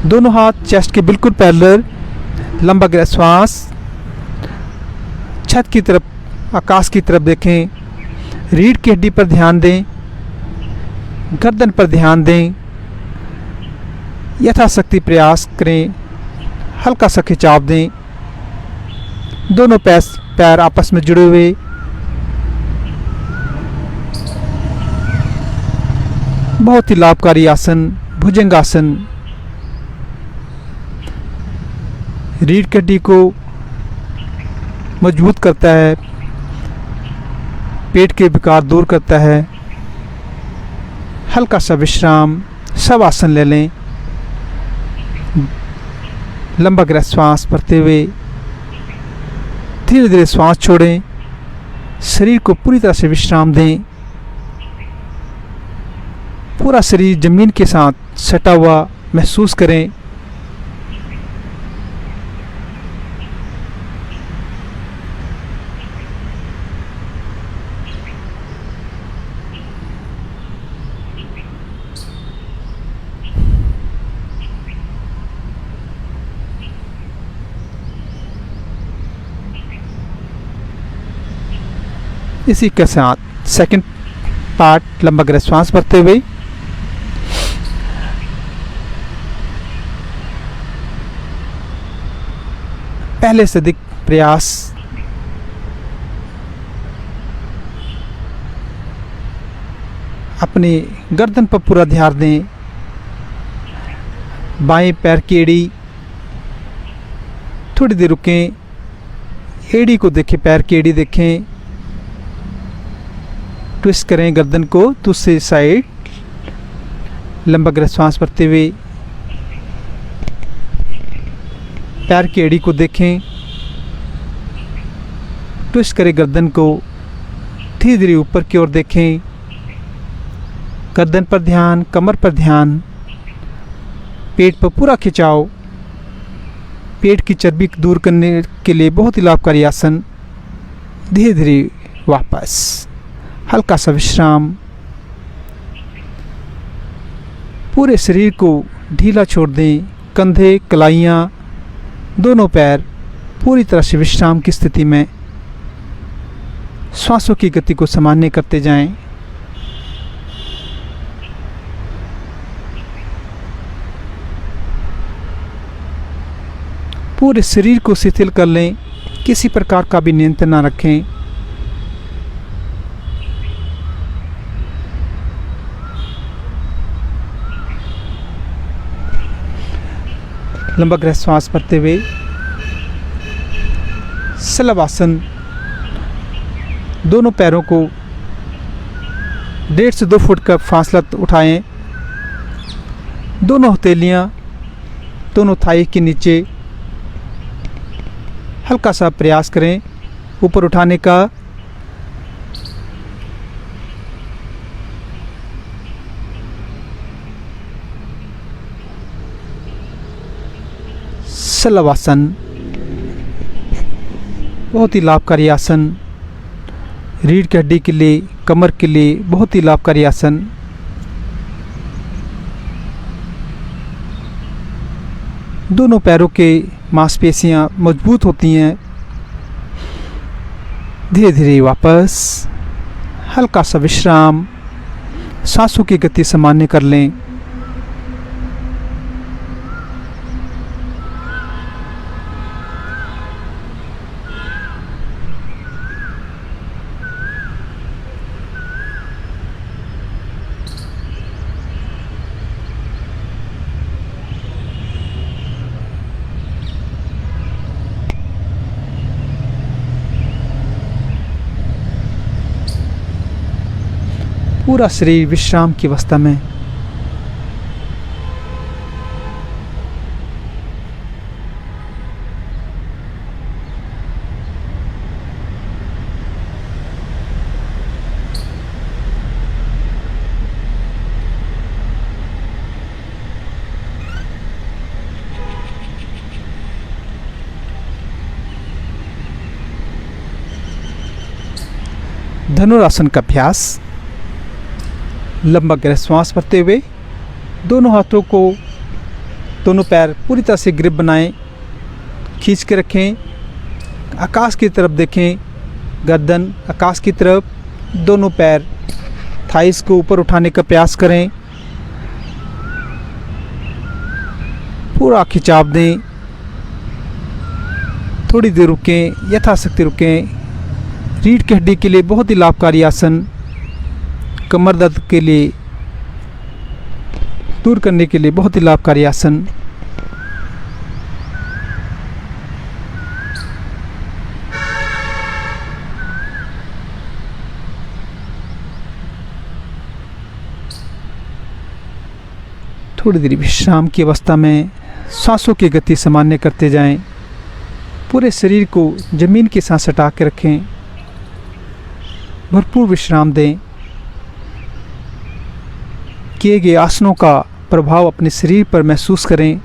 दोनों हाथ चेस्ट के बिल्कुल पैरेलल। लंबा गहरा श्वास। छत की तरफ, आकाश की तरफ देखें। रीढ़ की हड्डी पर ध्यान दें। गर्दन पर ध्यान दें। यथाशक्ति प्रयास करें। हल्का सा खिंचाव दें। दोनों पैर आपस में जुड़े हुए। बहुत ही लाभकारी आसन भुजंगासन। रीढ़ की हड्डी को मजबूत करता है, पेट के विकार दूर करता है। हल्का सा विश्राम, सब आसन ले लें। लंबा गहरा श्वास भरते हुए धीरे धीरे श्वास छोड़ें। शरीर को पूरी तरह से विश्राम दें। पूरा शरीर जमीन के साथ सटा हुआ महसूस करें। इसी के साथ सेकंड पार्ट लंबा गहरा श्वास भरते हुए पहले से अधिक प्रयास। अपनी गर्दन पर पूरा ध्यान दें। बाएं पैर की एड़ी थोड़ी देर रुकें। एड़ी को देखें, पैर की एड़ी देखें। ट्विस्ट करें गर्दन को दूसरी साइड। लंबा गहरा श्वास भरते हुए पैर की एड़ी को देखें। ट्विस्ट करें गर्दन को, धीरे धीरे ऊपर की ओर देखें। गर्दन पर ध्यान, कमर पर ध्यान। पेट पर पूरा खिंचाव। पेट की चर्बी दूर करने के लिए बहुत ही लाभकारी आसन। धीरे धीरे वापस। हल्का सा विश्राम। पूरे शरीर को ढीला छोड़ दें। कंधे, कलाइयाँ, दोनों पैर पूरी तरह से विश्राम की स्थिति में। श्वासों की गति को सामान्य करते जाएं। पूरे शरीर को शिथिल कर लें। किसी प्रकार का भी नियंत्रण न रखें। लंबा गहरा श्वास भरते हुए शलभासन। दोनों पैरों को 1.5 से 2 फुट का फासला उठाएं। दोनों हथेलियां दोनों थाई के नीचे। हल्का सा प्रयास करें ऊपर उठाने का। शलवासन, बहुत ही लाभकारी आसन, रीढ़ की हड्डी के लिए, कमर के लिए बहुत ही लाभकारी आसन। दोनों पैरों के मांसपेशियां मजबूत होती हैं। धीरे धीरे वापस हल्का सा विश्राम, सांसों की गति सामान्य कर लें। पूरा शरीर विश्राम की अवस्था में। धनुरासन का अभ्यास। लंबा गहरा श्वास भरते हुए दोनों हाथों को, दोनों पैर पूरी तरह से ग्रिप बनाएं, खींच के रखें, आकाश की तरफ देखें, गर्दन आकाश की तरफ, दोनों पैर थाइस को ऊपर उठाने का प्रयास करें, पूरा खिंचाव दें, थोड़ी देर रुकें, यथाशक्ति रुकें। रीढ़ की हड्डी के लिए बहुत ही लाभकारी आसन, कमर दर्द के लिए दूर करने के लिए बहुत ही लाभकारी आसन। थोड़ी देर विश्राम की अवस्था में सांसों की गति सामान्य करते जाएं। पूरे शरीर को जमीन के साथ सटा के रखें, भरपूर विश्राम दें। किए गए आसनों का प्रभाव अपने शरीर पर महसूस करें।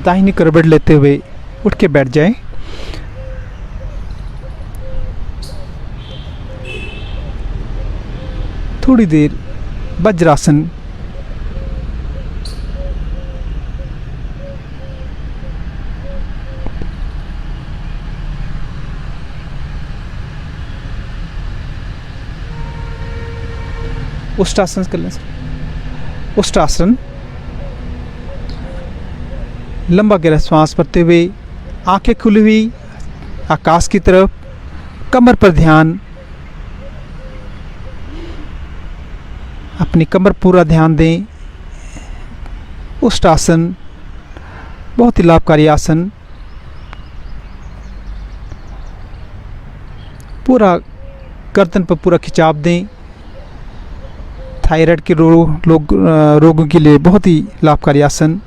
दाहिनी करवट लेते हुए उठ के बैठ जाएं। थोड़ी देर वज्रासन। उष्टासन कर लें सर। उष्टासन। लंबा गहरा श्वास भरते हुए आंखें खुली हुई आकाश की तरफ, कमर पर ध्यान, अपनी कमर पूरा ध्यान दें। उष्टासन बहुत ही लाभकारी आसन। पूरा गर्दन पर पूरा खिंचाव दें। थायराइड के रोगों के लिए बहुत ही लाभकारी आसन।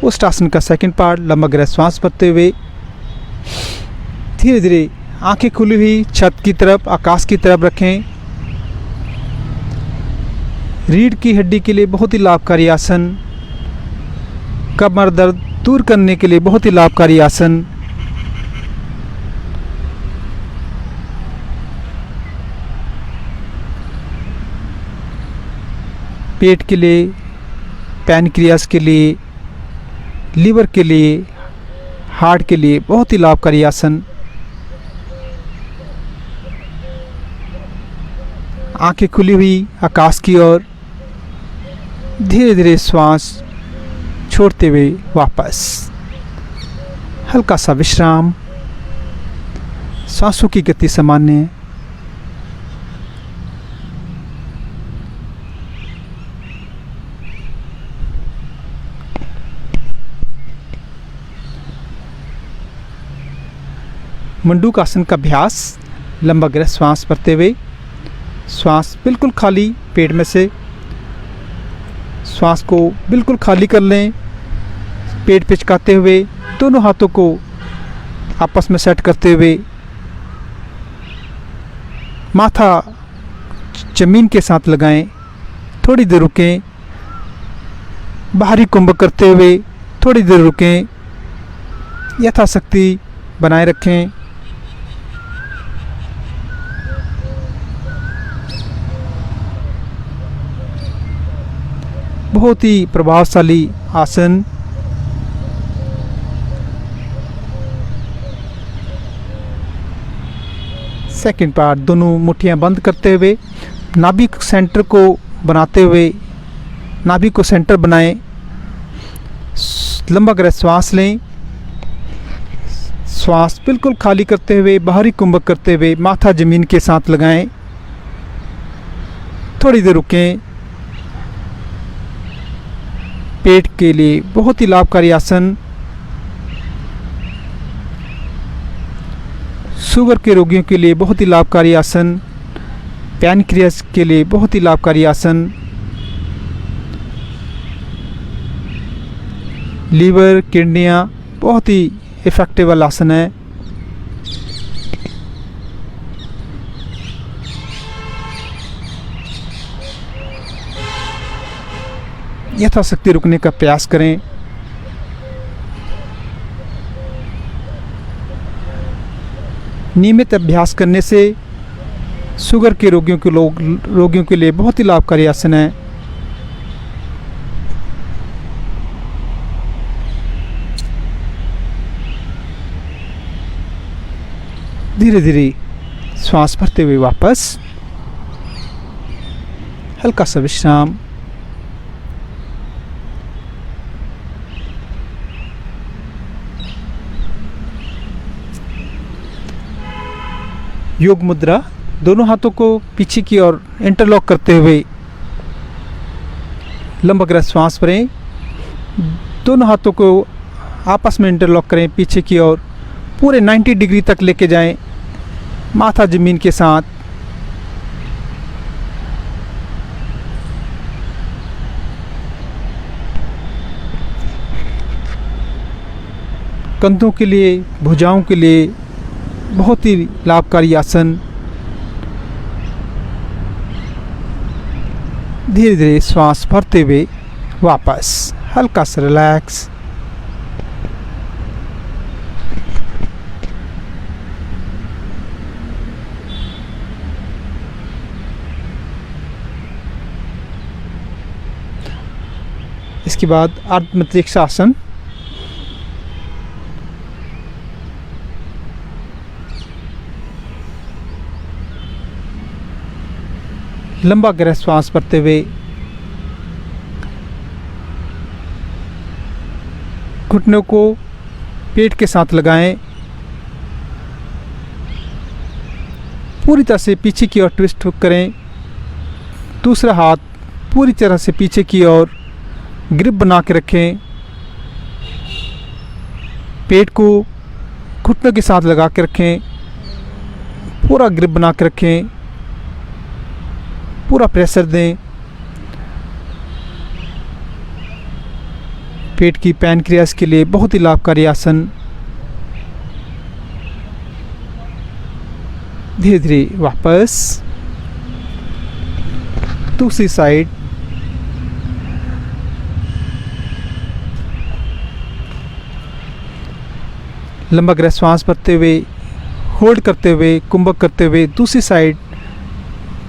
उष्टासन का सेकंड पार्ट, लंबा गहरा श्वास भरते हुए धीरे धीरे आंखें खुली हुई छत की तरफ, आकाश की तरफ रखें। रीढ़ की हड्डी के लिए बहुत ही लाभकारी आसन, कमर दर्द दूर करने के लिए बहुत ही लाभकारी आसन। पेट के लिए, पैनक्रियास के लिए, लीवर के लिए, हार्ट के लिए बहुत ही लाभकारी आसन। आंखें खुली हुई आकाश की ओर, धीरे धीरे श्वास छोड़ते हुए वापस हल्का सा विश्राम, सांसों की गति सामान्य। मंडूक आसन का अभ्यास। लंबा गहरा श्वास भरते हुए, श्वास बिल्कुल खाली पेट में से, श्वास को बिल्कुल खाली कर लें। पेट पिचकाते हुए दोनों हाथों को आपस में सेट करते हुए माथा जमीन के साथ लगाएं। थोड़ी देर रुकें। बाहरी कुंभ करते हुए थोड़ी देर रुकें। यथाशक्ति बनाए रखें। बहुत ही प्रभावशाली आसन। सेकंड पार्ट, दोनों मुट्ठियां बंद करते हुए नाभि सेंटर को बनाते हुए नाभि को सेंटर बनाएं। लंबा गहरा श्वास लें। श्वास बिल्कुल खाली करते हुए बाहरी कुंभक करते हुए माथा जमीन के साथ लगाएं। थोड़ी देर रुकें। पेट के लिए बहुत ही लाभकारी आसन। शुगर के रोगियों के लिए बहुत ही लाभकारी आसन। पैनक्रियास के लिए बहुत ही लाभकारी आसन। लीवर, किडनियाँ, बहुत ही इफेक्टिव वाला आसन है। यथाशक्ति रुकने का प्रयास करें। नियमित अभ्यास करने से शुगर के रोगियों के लिए बहुत ही लाभकारी आसन है। धीरे धीरे श्वास भरते हुए वापस हल्का सा विश्राम। योग मुद्रा, दोनों हाथों को पीछे की ओर इंटरलॉक करते हुए लंबा गहरा श्वास भरें। दोनों हाथों को आपस में इंटरलॉक करें पीछे की ओर। पूरे 90 डिग्री तक लेके जाएं, माथा जमीन के साथ। कंधों के लिए, भुजाओं के लिए बहुत ही लाभकारी आसन। धीरे धीरे श्वास भरते हुए वापस हल्का सा रिलैक्स। इसके बाद अर्धमस्तिष्क आसन। लंबा गहरा श्वास भरते हुए घुटनों को पेट के साथ लगाएं। पूरी तरह से पीछे की ओर ट्विस्ट करें। दूसरा हाथ पूरी तरह से पीछे की ओर ग्रिप बना के रखें। पेट को घुटनों के साथ लगा के रखें। पूरा ग्रिप बना के रखें। पूरा प्रेशर दें। पेट की पैनक्रियास के लिए बहुत ही लाभकारी आसन। धीरे धीरे वापस दूसरी साइड। लंबा गहरा श्वास भरते हुए, होल्ड करते हुए, कुंभक करते हुए दूसरी साइड।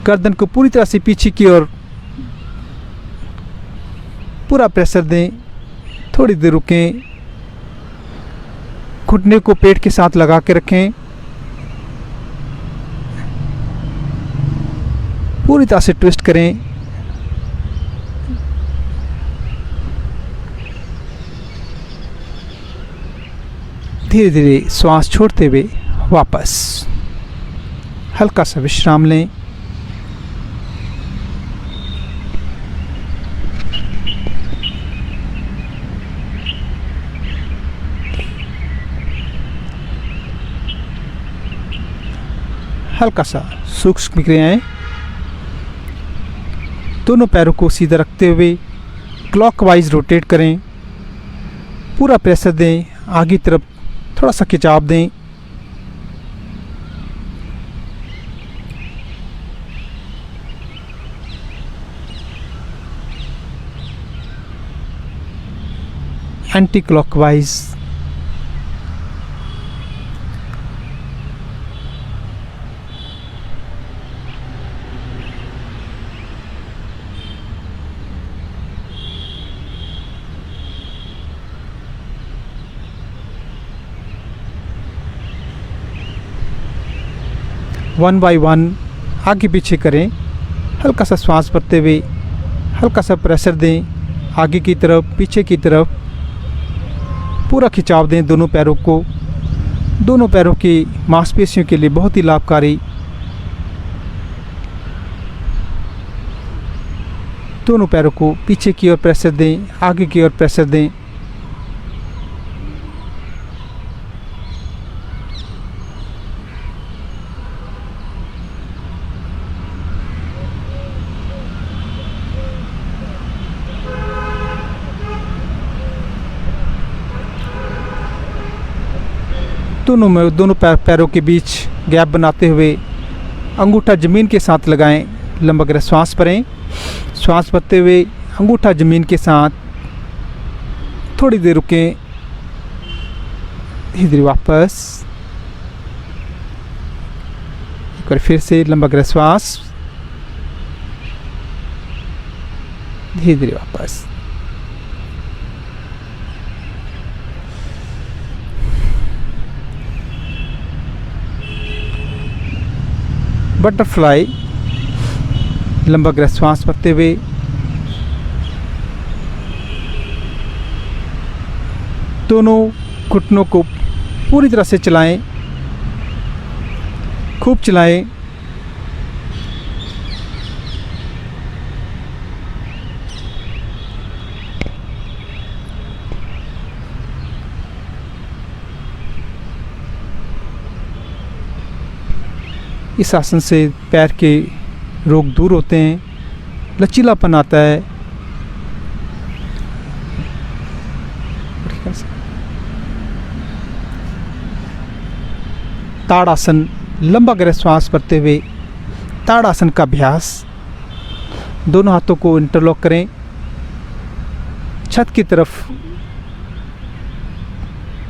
गर्दन को पूरी तरह से पीछे की ओर पूरा प्रेशर दें। थोड़ी देर रुकें। घुटने को पेट के साथ लगा के रखें। पूरी तरह से ट्विस्ट करें। धीरे धीरे श्वास छोड़ते हुए वापस हल्का सा विश्राम लें। हल्का सा सूक्ष्म क्रियाएं। दोनों पैरों को सीधा रखते हुए क्लॉकवाइज रोटेट करें। पूरा प्रेशर दें, आगे की तरफ थोड़ा सा खिंचाव दें। Anti clockwise. One by one आगे पीछे करें। हल्का सा श्वास भरते हुए हल्का सा प्रेशर दें, आगे की तरफ पीछे की तरफ। पूरा खिंचाव दें दोनों पैरों को। दोनों पैरों की मांसपेशियों के लिए बहुत ही लाभकारी। दोनों पैरों को पीछे की ओर प्रेशर दें, आगे की ओर प्रेशर दें। दोनों पैरों के बीच गैप बनाते हुए अंगूठा ज़मीन के साथ लगाएं। लंबा गहरा श्वास भरें। श्वास भरते हुए अंगूठा ज़मीन के साथ थोड़ी देर रुकें। धीरे धीरे वापस। एक बार फिर से लंबा गहरा श्वास। धीरे धीरे वापस। बटरफ्लाई। लंबा गहरा श्वास भरते हुए दोनों घुटनों को पूरी तरह से चलाएं, खूब चलाएं। इस आसन से पैर के रोग दूर होते हैं, लचीलापन आता है। ताड़ासन। लंबा गहरा श्वास भरते हुए ताड़ासन का अभ्यास। दोनों हाथों को इंटरलॉक करें। छत की तरफ,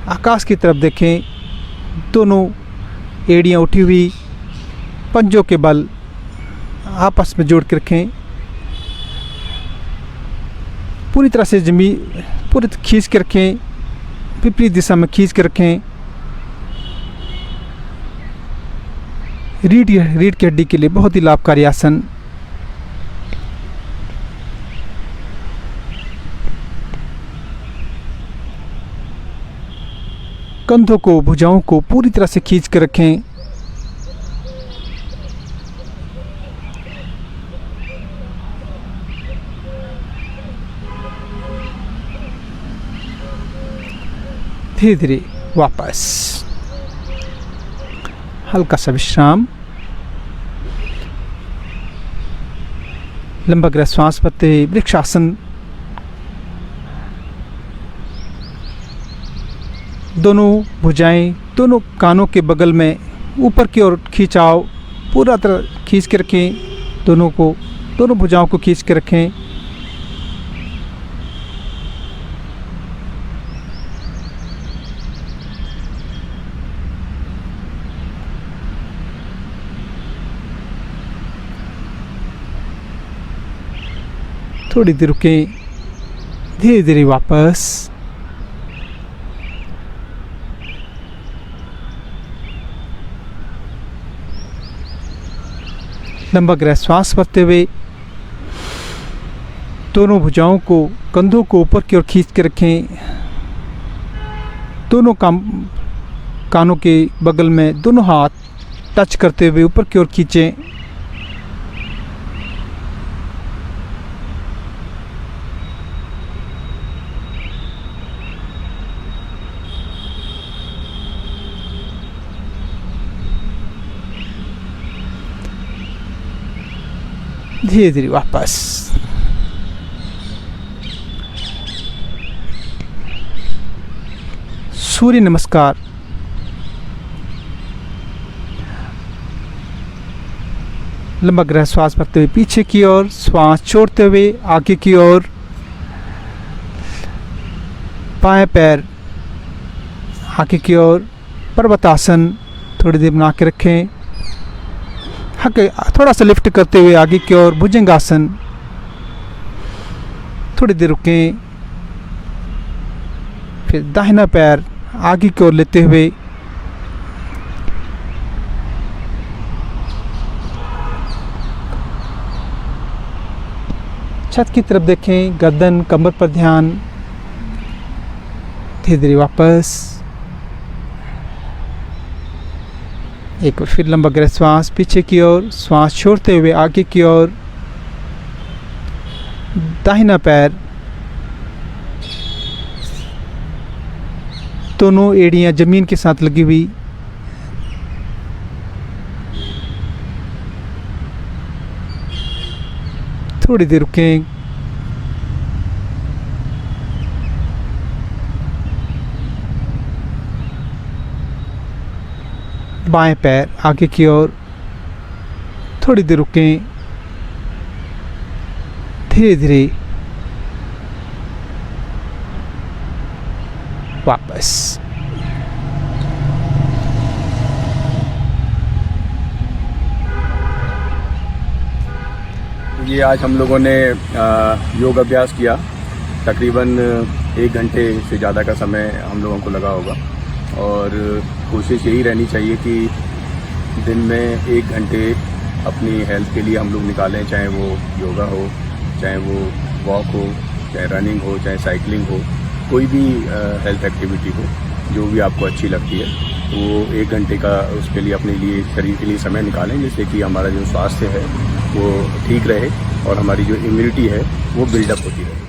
आकाश की तरफ देखें। दोनों एड़ियाँ उठी हुई, पंजों के बल आपस में जोड़ के रखें। पूरी तरह से जमीन पूरी खींच के रखें, विपरीत दिशा में खींच के रखें। रीढ़ की हड्डी के लिए बहुत ही लाभकारी आसन। कंधों को, भुजाओं को पूरी तरह से खींच के रखें। धीरे धीरे वापस। हल्का सा विश्राम। लंबा गहरा श्वास भरते हुए वृक्षासन। दोनों भुजाएं दोनों कानों के बगल में ऊपर की ओर खिंचाव, पूरा तरह खींच के रखें। दोनों भुजाओं को खींच के रखें। थोड़ी देर रुकें। धीरे धीरे वापस। लंबा गहरा श्वास भरते हुए दोनों भुजाओं को, कंधों को ऊपर की ओर खींच के रखें। दोनों कानों के बगल में दोनों हाथ टच करते हुए ऊपर की ओर खींचें। धीरे धीरे वापस। सूर्य नमस्कार। लंबा गहरा श्वास भरते हुए पीछे की ओर, श्वास छोड़ते हुए आगे की ओर। बाएं पैर आगे की ओर, पर्वतासन थोड़ी देर बना के रखें। थोड़ा सा लिफ्ट करते हुए आगे की ओर, भुजंगासन। थोड़ी देर रुकें, फिर दाहिना पैर आगे की ओर लेते हुए छत की तरफ देखें, गर्दन कमर पर ध्यान। धीरे धीरे वापस। एक बार फिर लंबा गहरा श्वास पीछे की ओर, श्वास छोड़ते हुए आगे की ओर। दाहिना पैर, दोनों एड़ियां जमीन के साथ लगी हुई। थोड़ी देर रुकें। बाएं पैर आगे की ओर, थोड़ी देर रुकें। धीरे धीरे वापस। ये आज हम लोगों ने योग अभ्यास किया। तकरीबन 1 घंटे से ज़्यादा का समय हम लोगों को लगा होगा और कोशिश यही रहनी चाहिए कि दिन में 1 घंटे अपनी हेल्थ के लिए हम लोग निकालें, चाहे वो योगा हो, चाहे वो वॉक हो, चाहे रनिंग हो, चाहे साइकिलिंग हो, कोई भी हेल्थ एक्टिविटी हो जो भी आपको अच्छी लगती है, तो वो 1 घंटे का उसके लिए अपने लिए शरीर के लिए समय निकालें, जिससे कि हमारा जो स्वास्थ्य है वो ठीक रहे और हमारी जो इम्यूनिटी है वो बिल्डअप होती रहे।